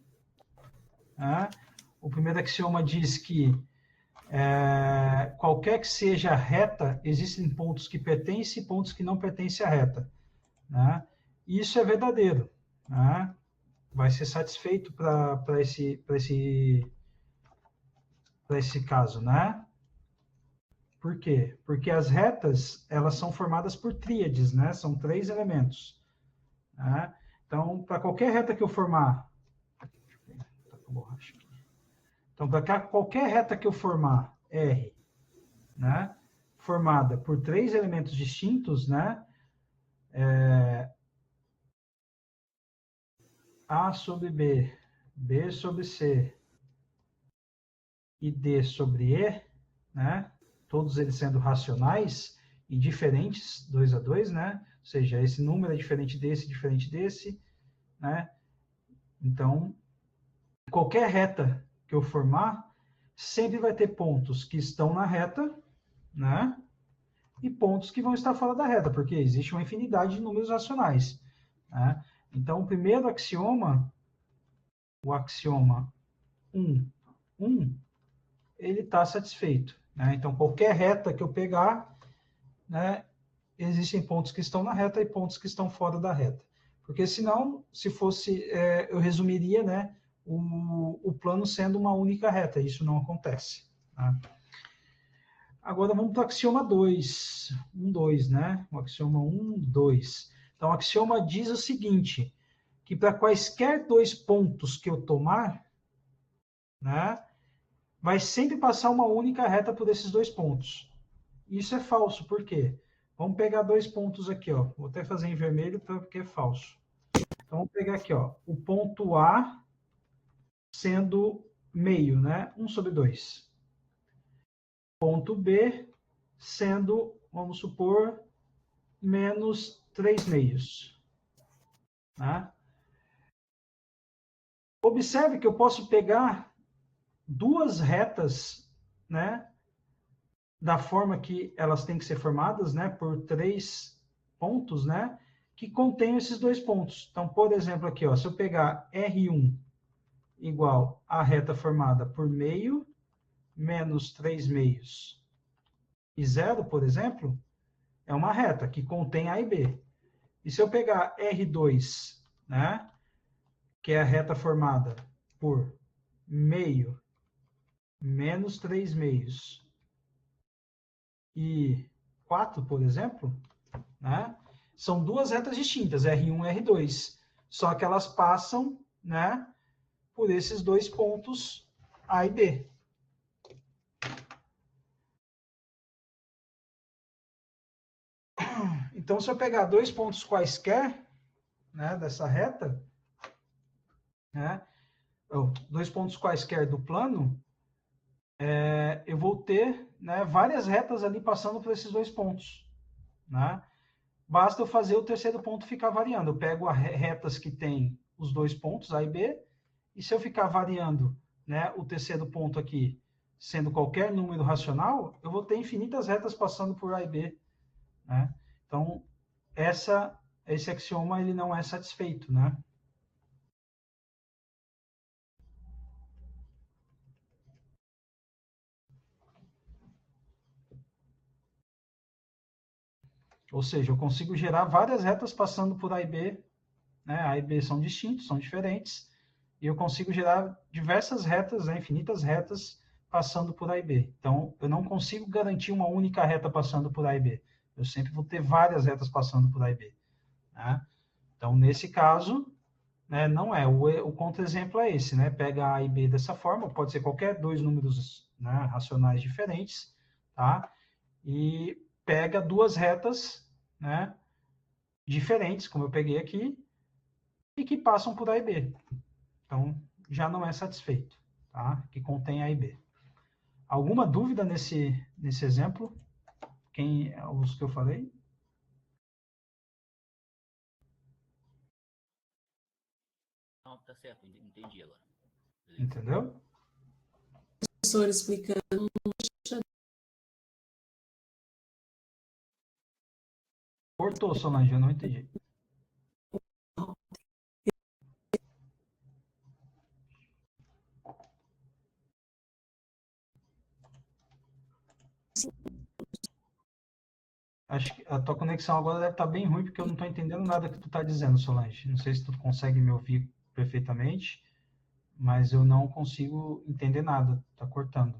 né? O primeiro axioma diz que qualquer que seja a reta, existem pontos que pertencem e pontos que não pertencem à reta, né? Isso é verdadeiro, né? Vai ser satisfeito para esse caso, né? Por quê? Porque as retas, elas são formadas por tríades, né? São 3 elementos. Né? Então, para qualquer reta que eu formar... Tá com borracha aqui. Então, para qualquer reta que eu formar, R, né? Formada por 3 elementos distintos, né? A sobre B, B sobre C e D sobre E, né? Todos eles sendo racionais e diferentes, 2 a 2, né? Ou seja, esse número é diferente desse, né? Então, qualquer reta que eu formar, sempre vai ter pontos que estão na reta, né? E pontos que vão estar fora da reta, porque existe uma infinidade de números racionais, né? Então, o primeiro axioma, o axioma 1, 1, ele está satisfeito, né? Então, qualquer reta que eu pegar, né, existem pontos que estão na reta e pontos que estão fora da reta. Porque senão, se fosse, eu resumiria, né, o plano sendo uma única reta. Isso não acontece. Tá? Agora vamos para o axioma 2. 1, 2, né? O axioma 1, 2. Então, o axioma diz o seguinte, que para quaisquer 2 pontos que eu tomar, né, vai sempre passar uma única reta por esses 2 pontos. Isso é falso, por quê? Vamos pegar 2 pontos aqui, ó. Vou até fazer em vermelho porque é falso. Então, vamos pegar aqui, ó, o ponto A sendo meio, né? 1 sobre 2. Ponto B sendo, vamos supor, menos 3 meios. Né? Observe que eu posso pegar 2 retas, né? Da forma que elas têm que ser formadas, né? Por 3 pontos, né? Que contêm esses 2 pontos. Então, por exemplo, aqui, ó, se eu pegar R1 igual a reta formada por meio menos 3 meios e 0, por exemplo, é uma reta que contém A e B. E se eu pegar R2, né, que é a reta formada por meio menos 3 meios e 4, por exemplo, né, são 2 retas distintas, R1 e R2, só que elas passam, né, por esses 2 pontos A e B. Então, se eu pegar 2 pontos quaisquer, né, dessa reta, né, 2 pontos quaisquer do plano, eu vou ter, né, várias retas ali passando por esses 2 pontos. Né? Basta eu fazer o terceiro ponto ficar variando. Eu pego as retas que tem os 2 pontos, A e B, e se eu ficar variando, né, o terceiro ponto aqui, sendo qualquer número racional, eu vou ter infinitas retas passando por A e B. Né? Então, esse axioma ele não é satisfeito. Né? Ou seja, eu consigo gerar várias retas passando por A e B, né? A e B são distintos, são diferentes, e eu consigo gerar diversas retas, né? Infinitas retas passando por A e B. Então, eu não consigo garantir uma única reta passando por A e B. Eu sempre vou ter várias retas passando por A e B. Né? Então, nesse caso, né, não é. O contra-exemplo é esse, né? Pega A e B dessa forma, pode ser qualquer 2 números, né, racionais diferentes, tá? E pega 2 retas, né, diferentes, como eu peguei aqui, e que passam por A e B. Então, já não é satisfeito, tá? Que contém A e B. Alguma dúvida nesse exemplo? Os que eu falei?
Não, tá certo, entendi agora. Beleza.
Entendeu?
Professor explicando.
Cortou, Solange, eu não entendi. Acho que a tua conexão agora deve estar bem ruim, porque eu não estou entendendo nada que tu está dizendo, Solange. Não sei se tu consegue me ouvir perfeitamente, mas eu não consigo entender nada. Está cortando.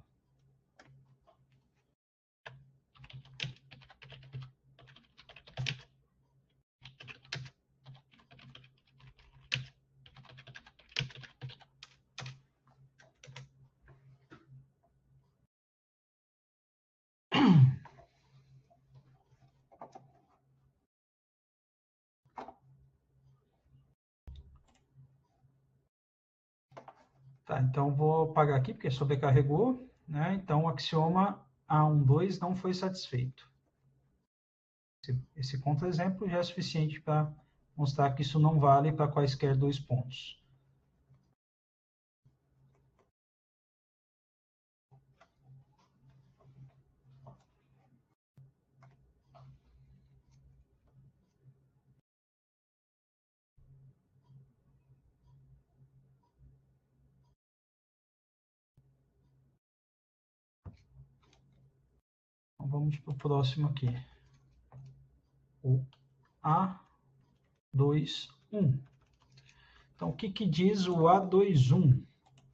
Tá, então vou apagar aqui, porque sobrecarregou, né? Então o axioma A12 não foi satisfeito. Esse contra-exemplo já é suficiente para mostrar que isso não vale para quaisquer dois pontos. Então, vamos para o próximo aqui. O A21. Então, o que diz o A21?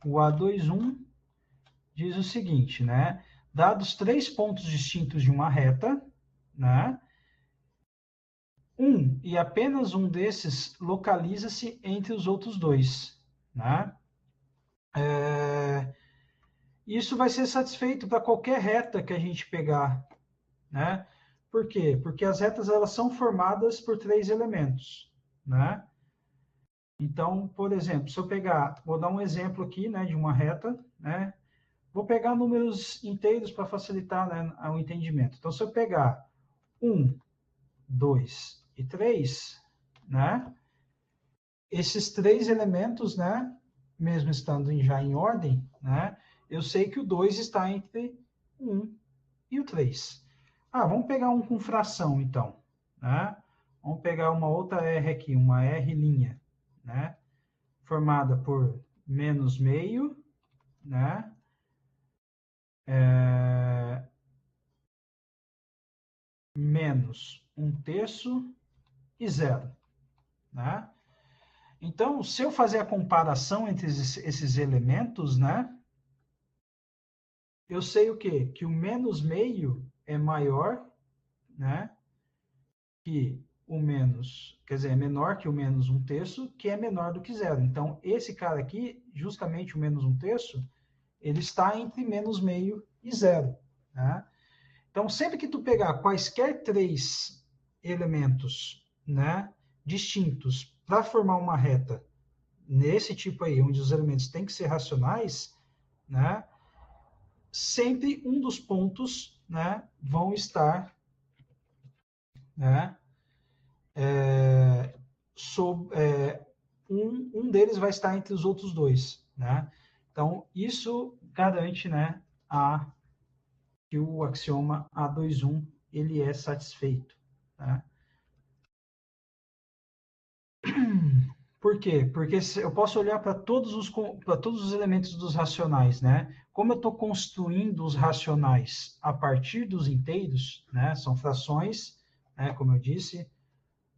O A21 diz o seguinte, né? Dados 3 pontos distintos de uma reta, né? E apenas um desses localiza-se entre os outros dois, né? Isso vai ser satisfeito para qualquer reta que a gente pegar, né? Por quê? Porque as retas elas são formadas por 3 elementos, né? Então, por exemplo, se eu pegar, vou dar um exemplo aqui, né, de uma reta, né? Vou pegar números inteiros para facilitar, né, o entendimento. Então, se eu pegar 1, 2 e 3, né? Esses 3 elementos, né, mesmo estando já em ordem, né, eu sei que o 2 está entre 1 e o 3. Vamos pegar um com fração, então, né? Vamos pegar uma outra R aqui, uma R', né? Formada por menos meio, né? Menos 1/3 e 0, né? Então, se eu fazer a comparação entre esses elementos, né? Eu sei o quê? Que o menos meio é maior, né? Que o menos, quer dizer, é menor que o menos 1/3, que é menor do que 0. Então, esse cara aqui, justamente o menos 1/3, ele está entre menos meio e 0, né? Então, sempre que tu pegar quaisquer 3 elementos, né, distintos para formar uma reta nesse tipo aí, onde os elementos têm que ser racionais, né, sempre um dos pontos, né, vão estar, né, um deles vai estar entre os outros dois, né? Então, isso garante, né, que o axioma A21 ele é satisfeito, né? Por quê? Porque eu posso olhar para todos os elementos dos racionais, né? Como eu estou construindo os racionais a partir dos inteiros, né? São frações, né? Como eu disse,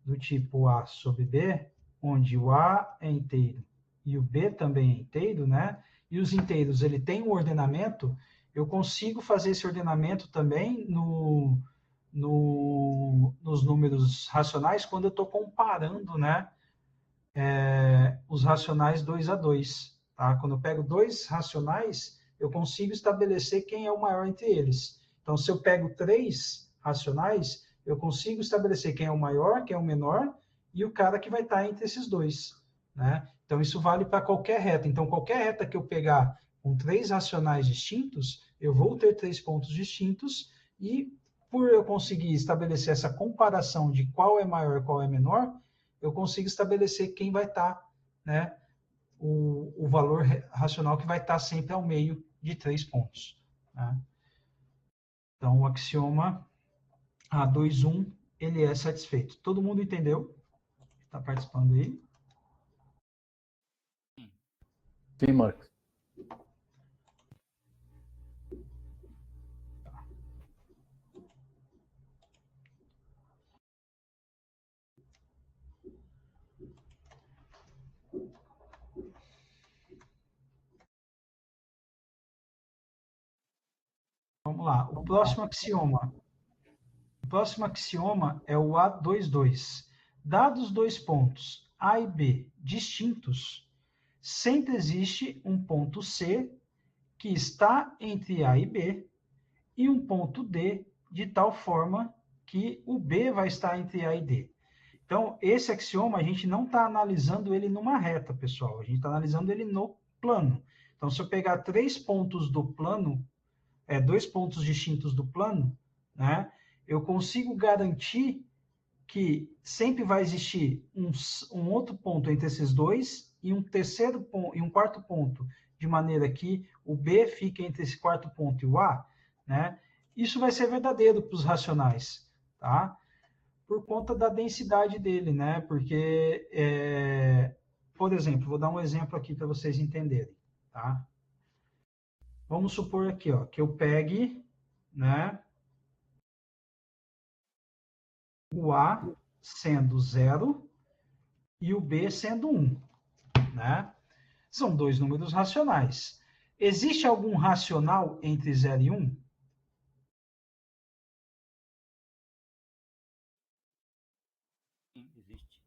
do tipo A sobre B, onde o A é inteiro e o B também é inteiro, né? E os inteiros, ele tem um ordenamento, eu consigo fazer esse ordenamento também nos números racionais quando eu estou comparando, né? Os racionais 2 a 2. Tá? Quando eu pego 2 racionais, eu consigo estabelecer quem é o maior entre eles. Então, se eu pego 3 racionais, eu consigo estabelecer quem é o maior, quem é o menor, e o cara que vai estar entre esses dois. Né? Então, isso vale para qualquer reta. Então, qualquer reta que eu pegar com 3 racionais distintos, eu vou ter 3 pontos distintos, e por eu conseguir estabelecer essa comparação de qual é maior e qual é menor, eu consigo estabelecer quem vai estar, né, o valor racional que vai estar sempre ao meio de 3 pontos. Né? Então, o axioma A21, ele é satisfeito. Todo mundo entendeu? Está participando aí?
Sim, Marcos.
Vamos lá. O próximo axioma é o A22. Dados 2 pontos A e B distintos, sempre existe um ponto C que está entre A e B e um ponto D de tal forma que o B vai estar entre A e D. Então, esse axioma, a gente não está analisando ele numa reta, pessoal. A gente está analisando ele no plano. Então, se eu pegar 3 pontos do plano, 2 pontos distintos do plano, né, eu consigo garantir que sempre vai existir um outro ponto entre esses dois e um terceiro ponto e um quarto ponto, de maneira que o B fique entre esse quarto ponto e o A, né? Isso vai ser verdadeiro para os racionais, tá? Por conta da densidade dele, né? Porque, por exemplo, vou dar um exemplo aqui para vocês entenderem, tá? Vamos supor aqui, ó, que eu pegue, né, o A sendo 0 e o B sendo 1, né? São dois números racionais. Existe algum racional entre 0 e 1?
Sim, existe.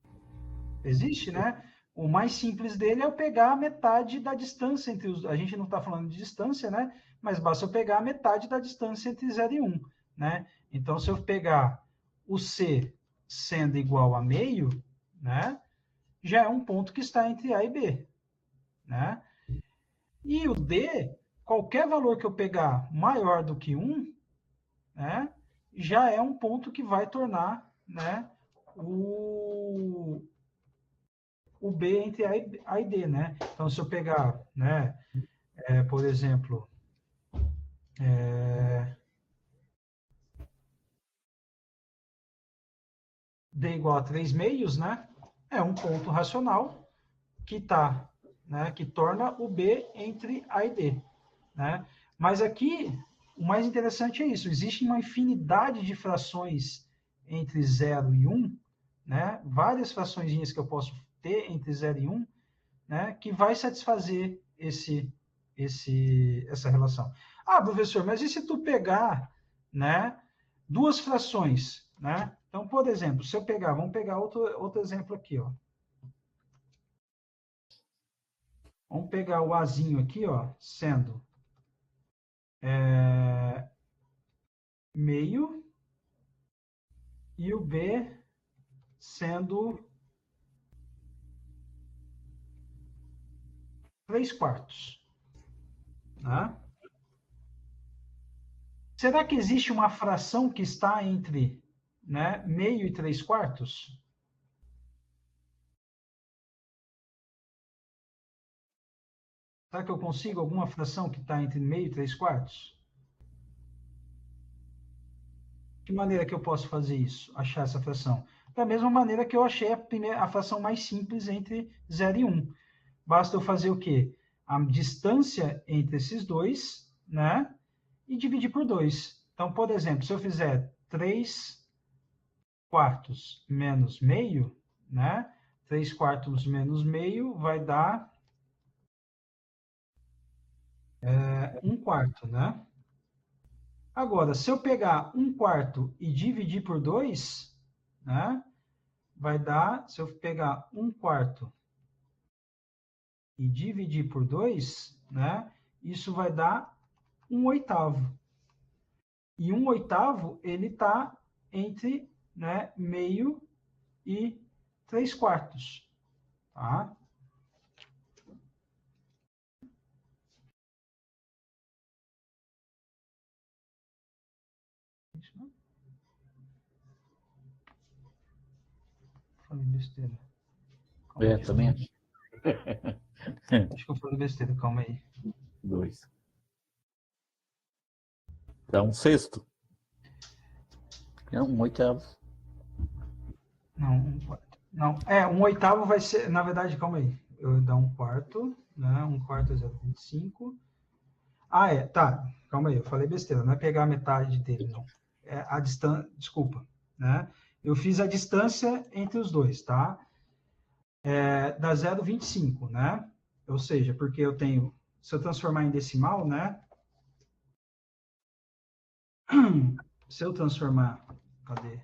Existe, né? O mais simples dele é eu pegar a metade da distância entre os... A gente não está falando de distância, né? Mas basta eu pegar a metade da distância entre 0 e 1, né? Então, se eu pegar o C sendo igual a meio, né? Já é um ponto que está entre A e B, né? E o D, qualquer valor que eu pegar maior do que 1, né? Já é um ponto que vai tornar, né? O B entre A e D, né? Então, se eu pegar, né, por exemplo, D igual a 3 meios, né? É um ponto racional que tá, né, que torna o B entre A e D, né? Mas aqui, o mais interessante é isso, existe uma infinidade de frações entre 0 e 1, né? Várias fraçõezinhas que eu posso ter entre 0 e 1, né, que vai satisfazer essa relação. Ah, professor, mas e se tu pegar, né, duas frações, né? Então, por exemplo, se eu pegar, vamos pegar outro exemplo aqui, ó. Vamos pegar o Azinho aqui, ó, sendo meio e o B sendo 3/4, né? Será que existe uma fração que está entre, né, meio e 3/4? Será que eu consigo alguma fração que está entre meio e 3/4? De que maneira que eu posso fazer isso? Achar essa fração? Da mesma maneira que eu achei a fração mais simples entre 0 e 1. Basta eu fazer o quê? A distância entre esses dois, né? E dividir por 2. Então, por exemplo, se eu fizer 3/4 menos meio, né? 3/4 menos meio vai dar 1/4, né? Agora, se eu pegar 1/4 e dividir por 2, né? Vai dar, se eu pegar 1/4 e dividir por 2, né? Isso vai dar 1/8. E 1/8, ele está entre, né, meio e 3/4, tá? Falei besteira.
É, também acho.
Acho que eu falei besteira, calma aí.
2. Dá 1/6. É 1/8.
Não, 1/4. Não, 1/8 vai ser, na verdade, calma aí. Eu dar 1/4, né? 1/4 é 0,25. Ah, tá. Calma aí, eu falei besteira. Não é pegar a metade dele, não. É a distância, desculpa, né? Eu fiz a distância entre os dois, tá? Dá 0,25, né? Ou seja, porque eu tenho, se eu transformar em decimal, né? Se eu transformar, cadê?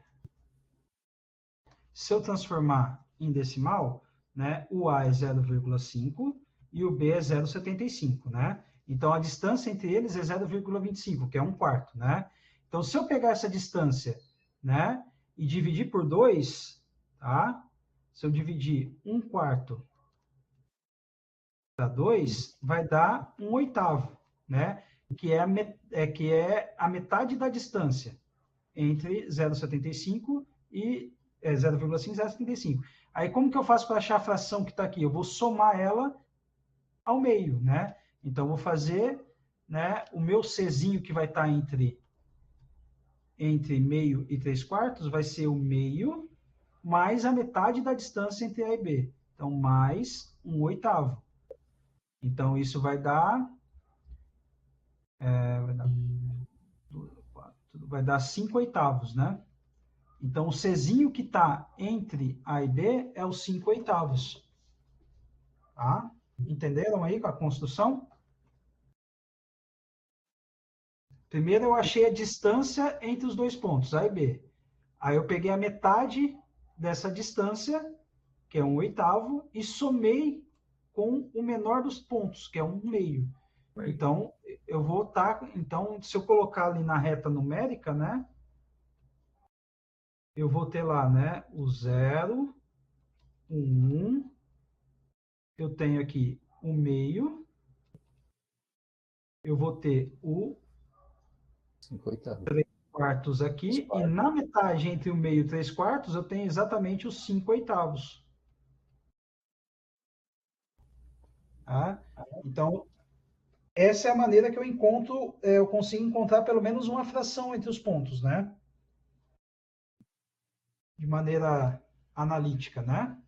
Se eu transformar em decimal, né? O A é 0,5 e o B é 0,75, né? Então, a distância entre eles é 0,25, que é 1/4, né? Então, se eu pegar essa distância, né? E dividir por 2, tá? Se eu dividir 1/4 2 vai dar 1/8, né? Que é a metade da distância entre 0,75 e 0,5 e 0,75. Aí, como que eu faço para achar a fração que está aqui? Eu vou somar ela ao meio, né? Então, eu vou fazer, né, o meu Czinho que vai estar entre meio e 3/4 vai ser o meio mais a metade da distância entre A e B. Então, mais 1/8. Então, isso vai dar 5/8, né? Então, o Czinho que está entre A e B é o 5/8. Tá? Entenderam aí com a construção? Primeiro eu achei a distância entre os dois pontos, A e B. Aí eu peguei a metade dessa distância, que é 1/8, e somei com o menor dos pontos, que é 1/2. Então, eu vou estar... Então, se eu colocar ali na reta numérica, né? Eu vou ter lá, né? O 0, o 1. Eu tenho aqui o meio. Eu vou ter o
5/8.
3/4 aqui, e na metade entre o meio e 3/4 eu tenho exatamente os 5/8. Tá? Então, essa é a maneira que eu consigo encontrar pelo menos uma fração entre os pontos, né? De maneira analítica, né?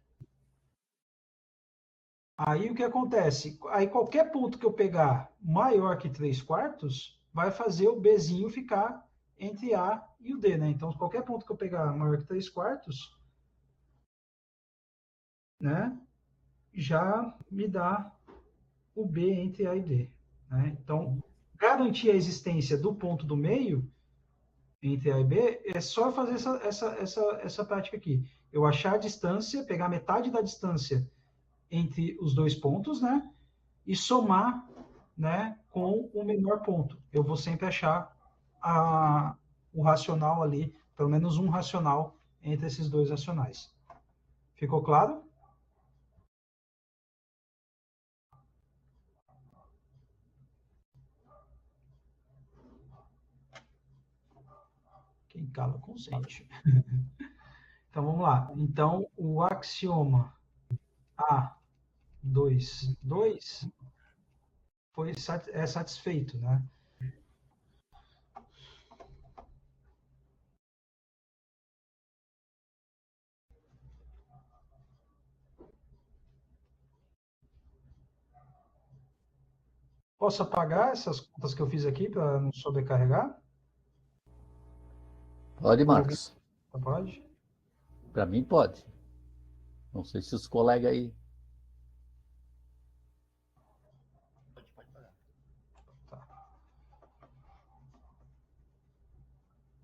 Aí o que acontece? Aí qualquer ponto que eu pegar maior que 3/4 vai fazer o Bzinho ficar entre A e o D, né? Então, qualquer ponto que eu pegar maior que 3/4, né? Já me dá o B entre A e D, né? Então, garantir a existência do ponto do meio entre A e B é só fazer essa prática aqui. Eu achar a distância, pegar metade da distância entre os dois pontos, né? E somar, né, com o menor ponto. Eu vou sempre achar o racional ali, pelo menos um racional entre esses dois racionais. Ficou claro? Quem cala consente. Então, vamos lá. Então, o axioma A2, 2 é satisfeito, né? Posso apagar essas contas que eu fiz aqui para não sobrecarregar?
Pode, Marcos.
Pode?
Para mim, pode. Não sei se os colegas aí...
Pode pagar.
Tá.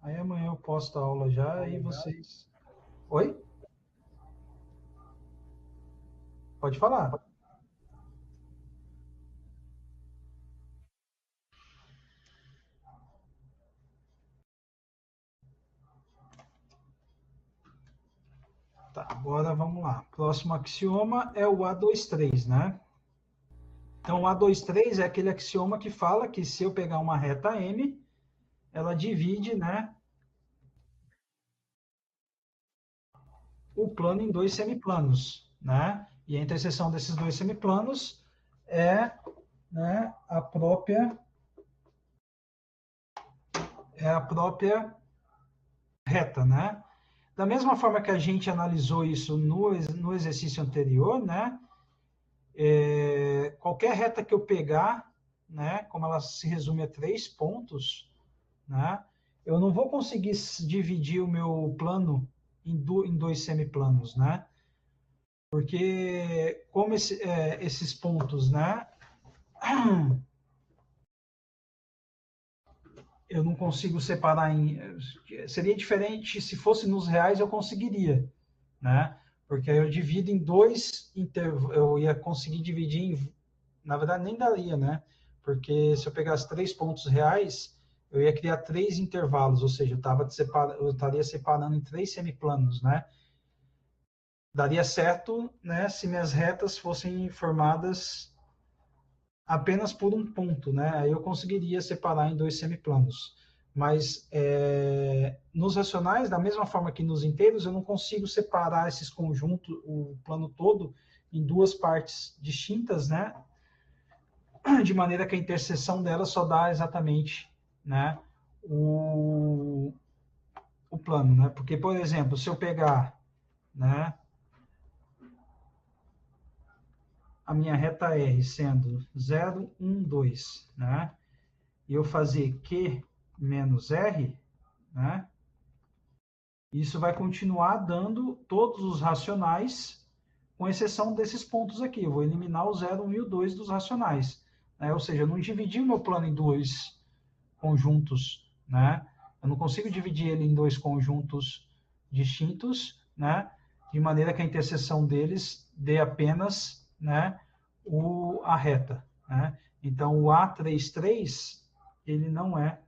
Aí amanhã eu posto a aula já e vocês... Oi? Pode falar. Tá, agora vamos lá. Próximo axioma é o A23, né? Então, o A23 é aquele axioma que fala que se eu pegar uma reta M, ela divide, né, o plano em dois semiplanos, né? E a interseção desses dois semiplanos é, né, a própria reta, né? Da mesma forma que a gente analisou isso no exercício anterior, né? Qualquer reta que eu pegar, né? Como ela se resume a 3 pontos, né? Eu não vou conseguir dividir o meu plano em dois semiplanos, né? Porque como esses pontos, né? Eu não consigo separar em... Seria diferente se fosse nos reais, eu conseguiria, né? Porque aí eu divido em dois eu ia conseguir dividir em... Na verdade, nem daria, né? Porque se eu pegasse 3 pontos reais, eu ia criar 3 intervalos, ou seja, eu estaria separando em 3 semiplanos, né? Daria certo, né, se minhas retas fossem formadas apenas por um ponto, né? Aí eu conseguiria separar em dois semiplanos. Mas nos racionais, da mesma forma que nos inteiros, eu não consigo separar esses conjuntos, o plano todo, em duas partes distintas, né? De maneira que a interseção delas só dá exatamente, né, o plano, né? Porque, por exemplo, se eu pegar, né, a minha reta R sendo 0, 1, 2, né? E eu fazer Q menos R, né? Isso vai continuar dando todos os racionais, com exceção desses pontos aqui. Eu vou eliminar o 0, 1 e o 2 dos racionais, né? Ou seja, eu não dividi o meu plano em dois conjuntos, né? Eu não consigo dividir ele em dois conjuntos distintos, né? De maneira que a interseção deles dê apenas, né, a reta, né? Então, o A33, ele não é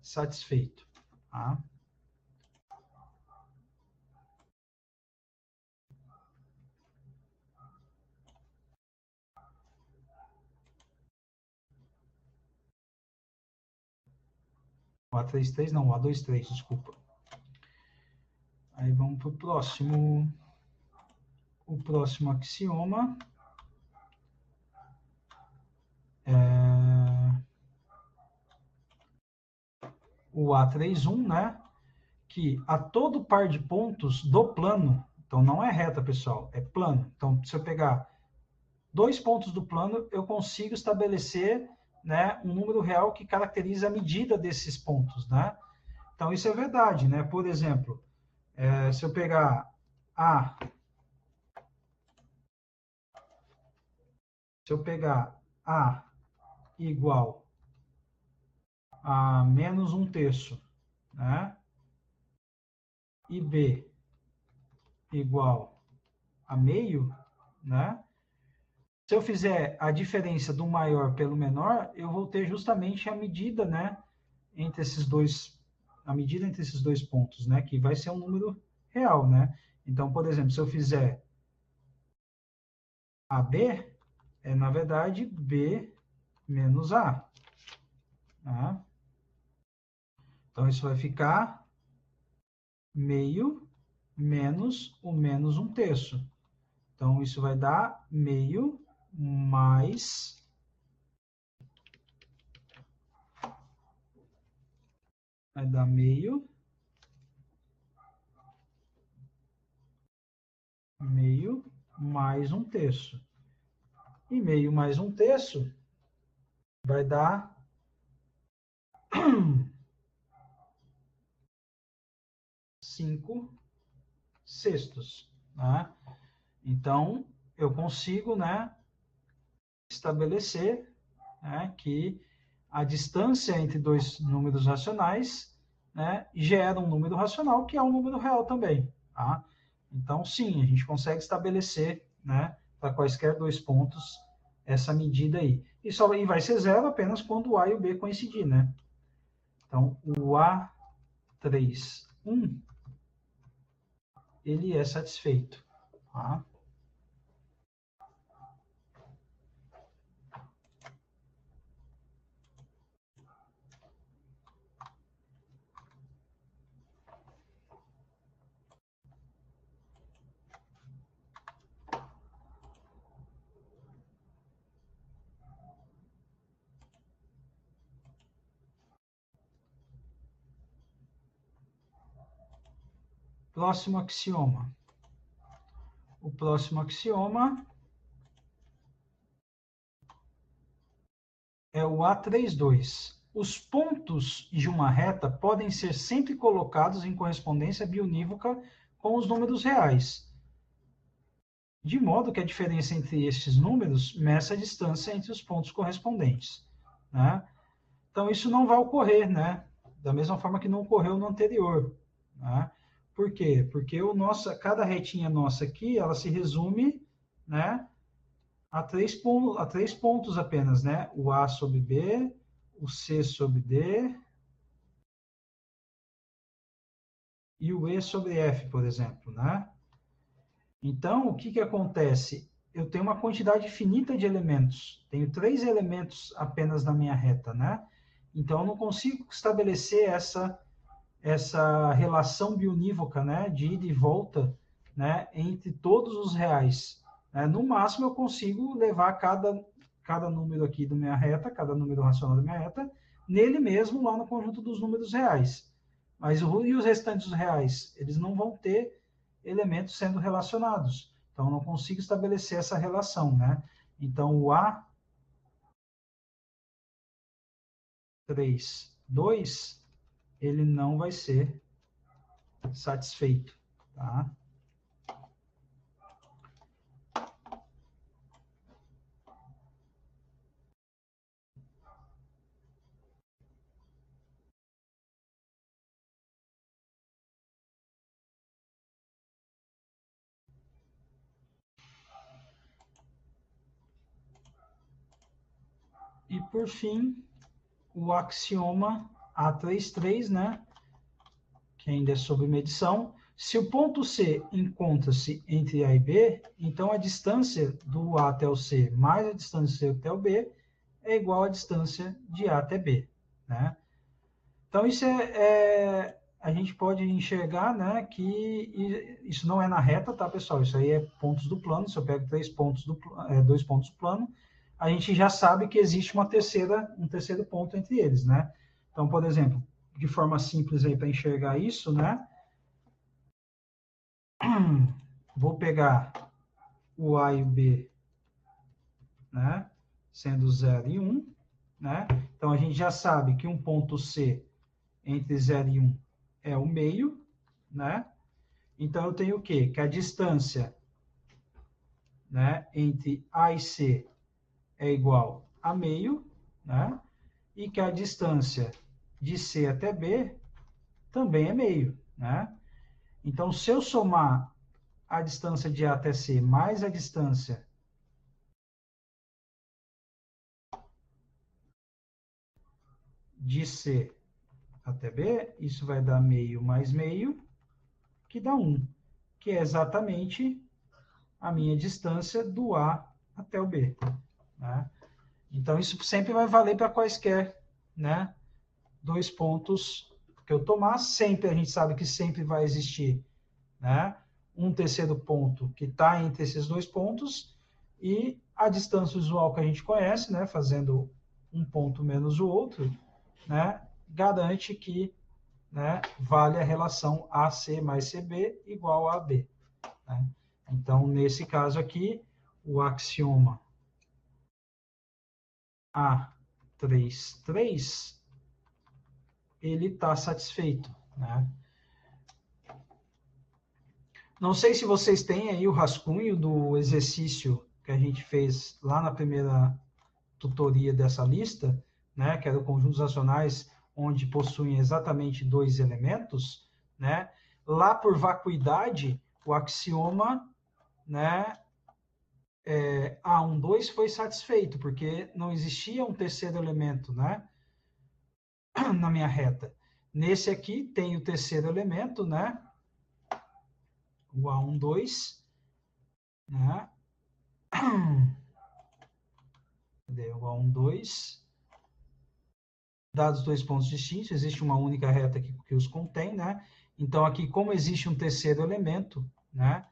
satisfeito, tá? O A33 não, o A23, desculpa. Aí vamos para o próximo. O próximo axioma é o A31, né? Que a todo par de pontos do plano, então não é reta, pessoal, é plano. Então, se eu pegar dois pontos do plano, eu consigo estabelecer, né, um número real que caracteriza a medida desses pontos, né? Então, isso é verdade, né? Por exemplo, se eu pegar A, igual a menos 1/3, né? E B igual a meio, né? Se eu fizer a diferença do maior pelo menor, eu vou ter justamente a medida, né, entre esses dois, a medida entre esses dois pontos, né, que vai ser um número real, né? Então, por exemplo, se eu fizer AB, na verdade B menos A, tá? Então, isso vai ficar meio menos o menos 1/3. Então, isso vai dar meio mais vai dar meio mais 1/3. E meio mais 1/3 vai dar 5/6. Né? Então, eu consigo, né, estabelecer, né, que a distância entre dois números racionais, né, gera um número racional que é um número real também. Tá? Então, sim, a gente consegue estabelecer, né, para quaisquer dois pontos essa medida aí. E vai ser zero apenas quando o A e o B coincidir, né? Então, o A31, ele é satisfeito. Tá? Próximo axioma. O próximo axioma é o A32. Os pontos de uma reta podem ser sempre colocados em correspondência bionívoca com os números reais, de modo que a diferença entre estes números meça a distância entre os pontos correspondentes. Né? Então, isso não vai ocorrer, né? Da mesma forma que não ocorreu no anterior. Né? Por quê? Porque cada retinha nossa aqui, ela se resume, né, a três pontos apenas, né? O A sobre B, o C sobre D e o E sobre F, por exemplo, né? Então, o que acontece? eu tenho uma quantidade finita de elementos. Tenho 3 elementos apenas na minha reta, né? Então, eu não consigo estabelecer essa relação biunívoca, né, de ida e volta, né, entre todos os reais. No máximo, eu consigo levar cada número aqui da minha reta, cada número racional da minha reta, nele mesmo, lá no conjunto dos números reais. Mas e os restantes reais? Eles não vão ter elementos sendo relacionados. Então, eu não consigo estabelecer essa relação, né? Então, o A3, 2, ele não vai ser satisfeito, tá? E, por fim, o axioma A33, né? Que ainda é sobre medição. Se o ponto C encontra-se entre A e B, então a distância do A até o C mais a distância do C até o B é igual à distância de A até B, né? Então, isso a gente pode enxergar, né, que isso não é na reta, tá, pessoal? Isso aí é pontos do plano. Se eu pego 2 pontos do plano, a gente já sabe que existe um terceiro ponto entre eles, né? Então, por exemplo, de forma simples aí para enxergar isso, né? Vou pegar o A e o B, né? Sendo 0 e 1, né? Então, a gente já sabe que um ponto C entre 0 e 1 é o meio, né? Então, eu tenho o quê? Que a distância, né, entre A e C é igual a meio, né? E que a distância de C até B também é meio, né? Então, se eu somar a distância de A até C mais a distância de C até B, isso vai dar meio mais meio, que dá 1, que é exatamente a minha distância do A até o B, né? Então, isso sempre vai valer para quaisquer, né, 2 pontos que eu tomar. Sempre, a gente sabe que sempre vai existir, né, um terceiro ponto que está entre esses 2 pontos, e a distância usual que a gente conhece, né, fazendo um ponto menos o outro, né, garante que, né, vale a relação AC mais CB igual a AB, né? Então, nesse caso aqui, o axioma A33, ele está satisfeito, né? Não sei se vocês têm aí o rascunho do exercício que a gente fez lá na primeira tutoria dessa lista, né, que era o conjuntos racionais onde possuem exatamente 2 elementos, né? Lá por vacuidade, o axioma, né, A1, 2 foi satisfeito, porque não existia um terceiro elemento, né, na minha reta. Nesse aqui tem o terceiro elemento, né, o A1, 2, né, o A1, 2, dados 2 pontos distintos, existe uma única reta que os contém, né? Então, aqui, como existe um terceiro elemento, né,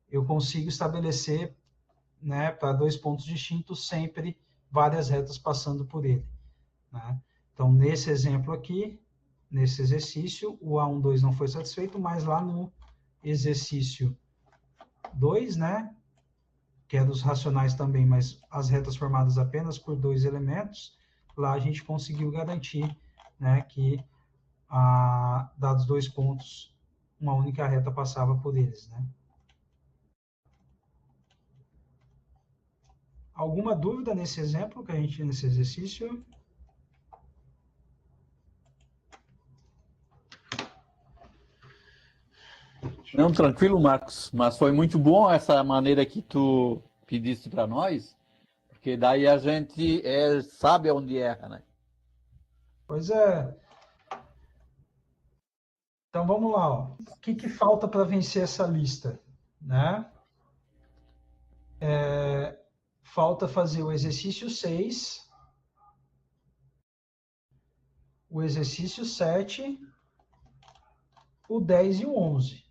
eu consigo estabelecer, né, para 2 pontos distintos, sempre várias retas passando por ele, né? Então, nesse exemplo aqui, nesse exercício, o A1, 2 não foi satisfeito, mas lá no exercício 2, né, que é dos racionais também, mas as retas formadas apenas por 2 elementos, lá a gente conseguiu garantir, né, que dados 2 pontos, uma única reta passava por eles, né? Alguma dúvida nesse exemplo que a gente nesse exercício?
Não, tranquilo, Marcos, mas foi muito bom essa maneira que tu pediste para nós, porque daí a gente sabe onde erra, né?
Pois é. Então vamos lá, ó. O que falta para vencer essa lista, né? falta fazer o exercício 6, o exercício 7, o 10 e o 11.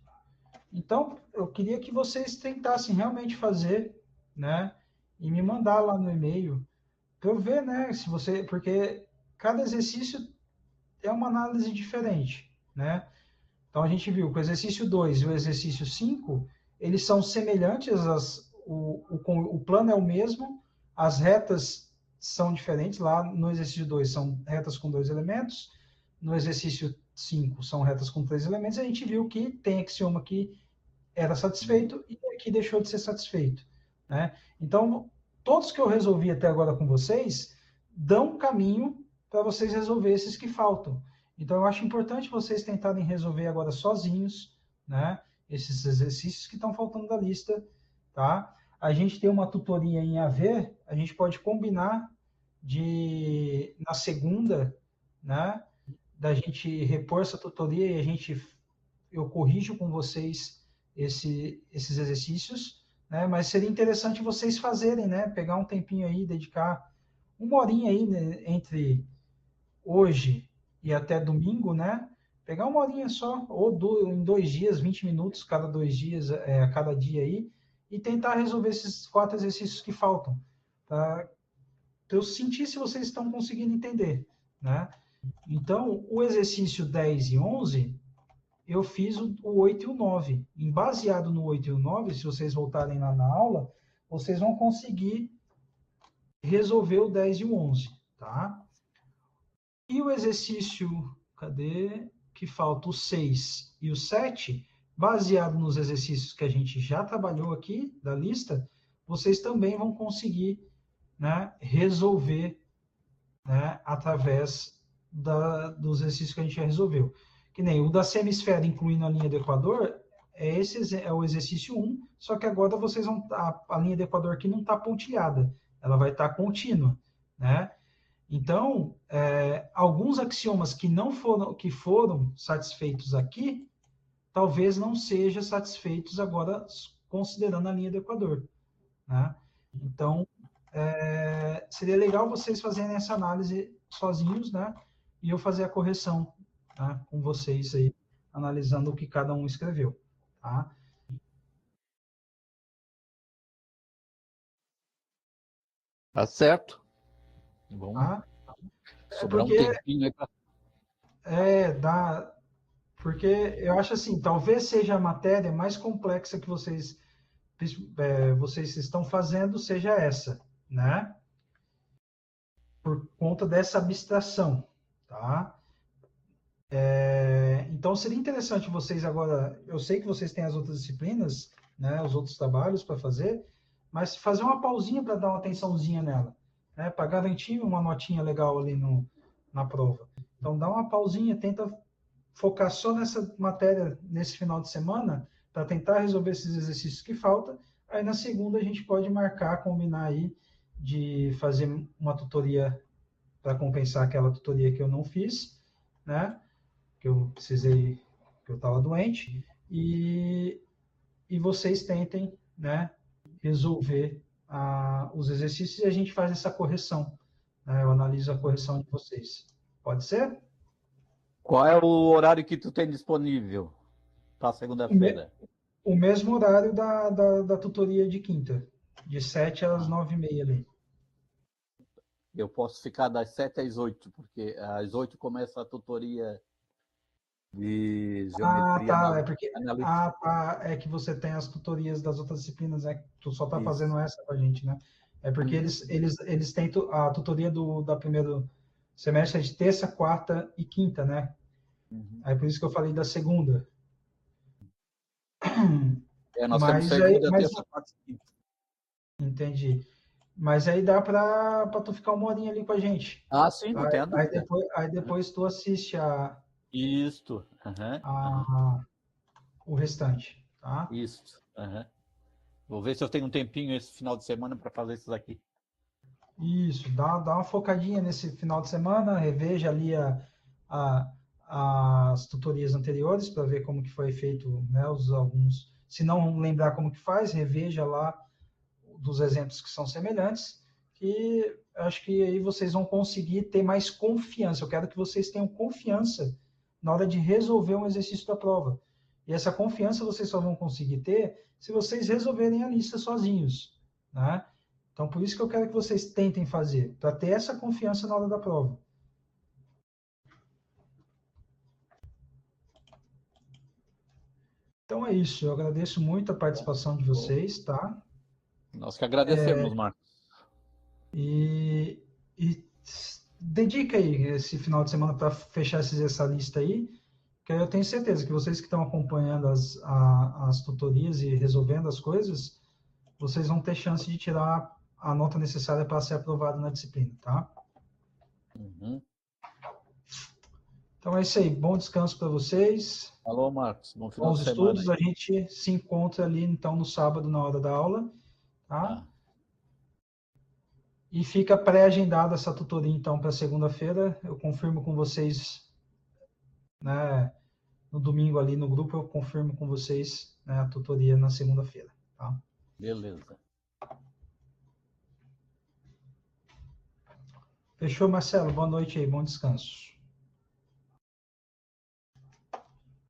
Então, eu queria que vocês tentassem realmente fazer, né? E me mandar lá no e-mail para eu ver, né? Se você, porque cada exercício é uma análise diferente, né? Então, a gente viu que o exercício 2 e o exercício 5, eles são semelhantes, o plano é o mesmo, as retas são diferentes. Lá no exercício 2 são retas com 2 elementos, no exercício 5 são retas com 3 elementos, a gente viu que tem axioma que era satisfeito e aqui deixou de ser satisfeito, né? Então, todos que eu resolvi até agora com vocês dão caminho para vocês resolver esses que faltam. Então, eu acho importante vocês tentarem resolver agora sozinhos, né? Esses exercícios que estão faltando da lista, tá? A gente tem uma tutoria em AV, a gente pode combinar de, na segunda, né? Da gente repor essa tutoria e eu corrijo com vocês esses exercícios, né? Mas seria interessante vocês fazerem, né? Pegar um tempinho aí, dedicar uma horinha aí, né? Entre hoje e até domingo, né? Pegar uma horinha só, em 2 dias, 20 minutos, cada 2 dias, a cada dia aí, e tentar resolver esses 4 exercícios que faltam, tá? Então, eu sentir se vocês estão conseguindo entender, né? Então, o exercício 10 e 11, eu fiz o 8 e o 9. E baseado no 8 e o 9, se vocês voltarem lá na aula, vocês vão conseguir resolver o 10 e o 11, tá? E o exercício, cadê? Que falta o 6 e o 7, baseado nos exercícios que a gente já trabalhou aqui da lista, vocês também vão conseguir, né, resolver, né, através dos exercícios que a gente já resolveu. Que nem o da semisfera, incluindo a linha do Equador, é o exercício 1, só que agora vocês vão, a linha do Equador aqui não está pontilhada, ela vai estar contínua, né? Então, alguns axiomas que foram satisfeitos aqui, talvez não sejam satisfeitos agora, considerando a linha do Equador, né? Então, seria legal vocês fazerem essa análise sozinhos, né? E eu fazer a correção, tá? Com vocês aí, analisando o que cada um escreveu, tá?
Tá certo. Vamos
Tá?
sobrar um
Porque
tempinho aí para.
dá. Porque eu acho assim, talvez seja a matéria mais complexa que vocês estão fazendo, seja essa, né? Por conta dessa abstração, tá? Então, seria interessante vocês agora. Eu sei que vocês têm as outras disciplinas, né, os outros trabalhos para fazer, mas fazer uma pausinha para dar uma atençãozinha nela, né, para garantir uma notinha legal ali na prova. Então, dá uma pausinha, tenta focar só nessa matéria nesse final de semana, para tentar resolver esses exercícios que faltam. Aí, na segunda, a gente pode marcar, combinar aí, de fazer uma tutoria para compensar aquela tutoria que eu não fiz, né? Que eu precisei, que eu estava doente, e vocês tentem, né, resolver os exercícios e a gente faz essa correção, né? Eu analiso a correção de vocês. Pode ser?
Qual é o horário que tu tem disponível para segunda-feira?
O mesmo horário da tutoria de quinta, de 7 às 9h30 ali.
Eu posso ficar das 7 às 8, porque às 8 começa a tutoria de geometria
Tá, é porque
analítica.
tá, é que você tem as tutorias das outras disciplinas, né? Tu só tá fazendo essa com a gente, né? É porque eles têm a tutoria da primeiro semestre é de terça, quarta e quinta, né? Aí por isso que eu falei da segunda.
Nós temos segunda, terça, quarta e quinta.
Entendi. Mas aí dá para tu ficar uma horinha ali com a gente.
Ah, sim, não tem a
Aí
dúvida.
depois tu assiste
Isto.
o restante, tá?
Isso. Vou ver se eu tenho um tempinho esse final de semana para fazer isso aqui.
Isso, dá uma focadinha nesse final de semana, reveja ali as tutorias anteriores para ver como que foi feito, né, alguns. Se não lembrar como que faz, reveja lá dos exemplos que são semelhantes, que acho que aí vocês vão conseguir ter mais confiança. Eu quero que vocês tenham confiança na hora de resolver um exercício da prova. E essa confiança vocês só vão conseguir ter se vocês resolverem a lista sozinhos, né? Então, por isso que eu quero que vocês tentem fazer, para ter essa confiança na hora da prova. Então é isso, eu agradeço muito a participação de vocês, tá?
Nós que agradecemos, Marcos.
E dedica aí esse final de semana para fechar essa lista aí, que eu tenho certeza que vocês que estão acompanhando as tutorias e resolvendo as coisas, vocês vão ter chance de tirar a nota necessária para ser aprovado na disciplina, tá?
Uhum.
Então é isso aí, bom descanso para vocês.
Alô, Marcos, bom final
Bons
de semana.
estudos, a gente se encontra ali então no sábado na hora da aula, tá? E fica pré-agendada essa tutoria então para segunda-feira. Eu confirmo com vocês, né, no domingo ali no grupo, eu confirmo com vocês, né, a tutoria na segunda-feira, tá?
Beleza.
Fechou, Marcelo? Boa noite aí, bom descanso.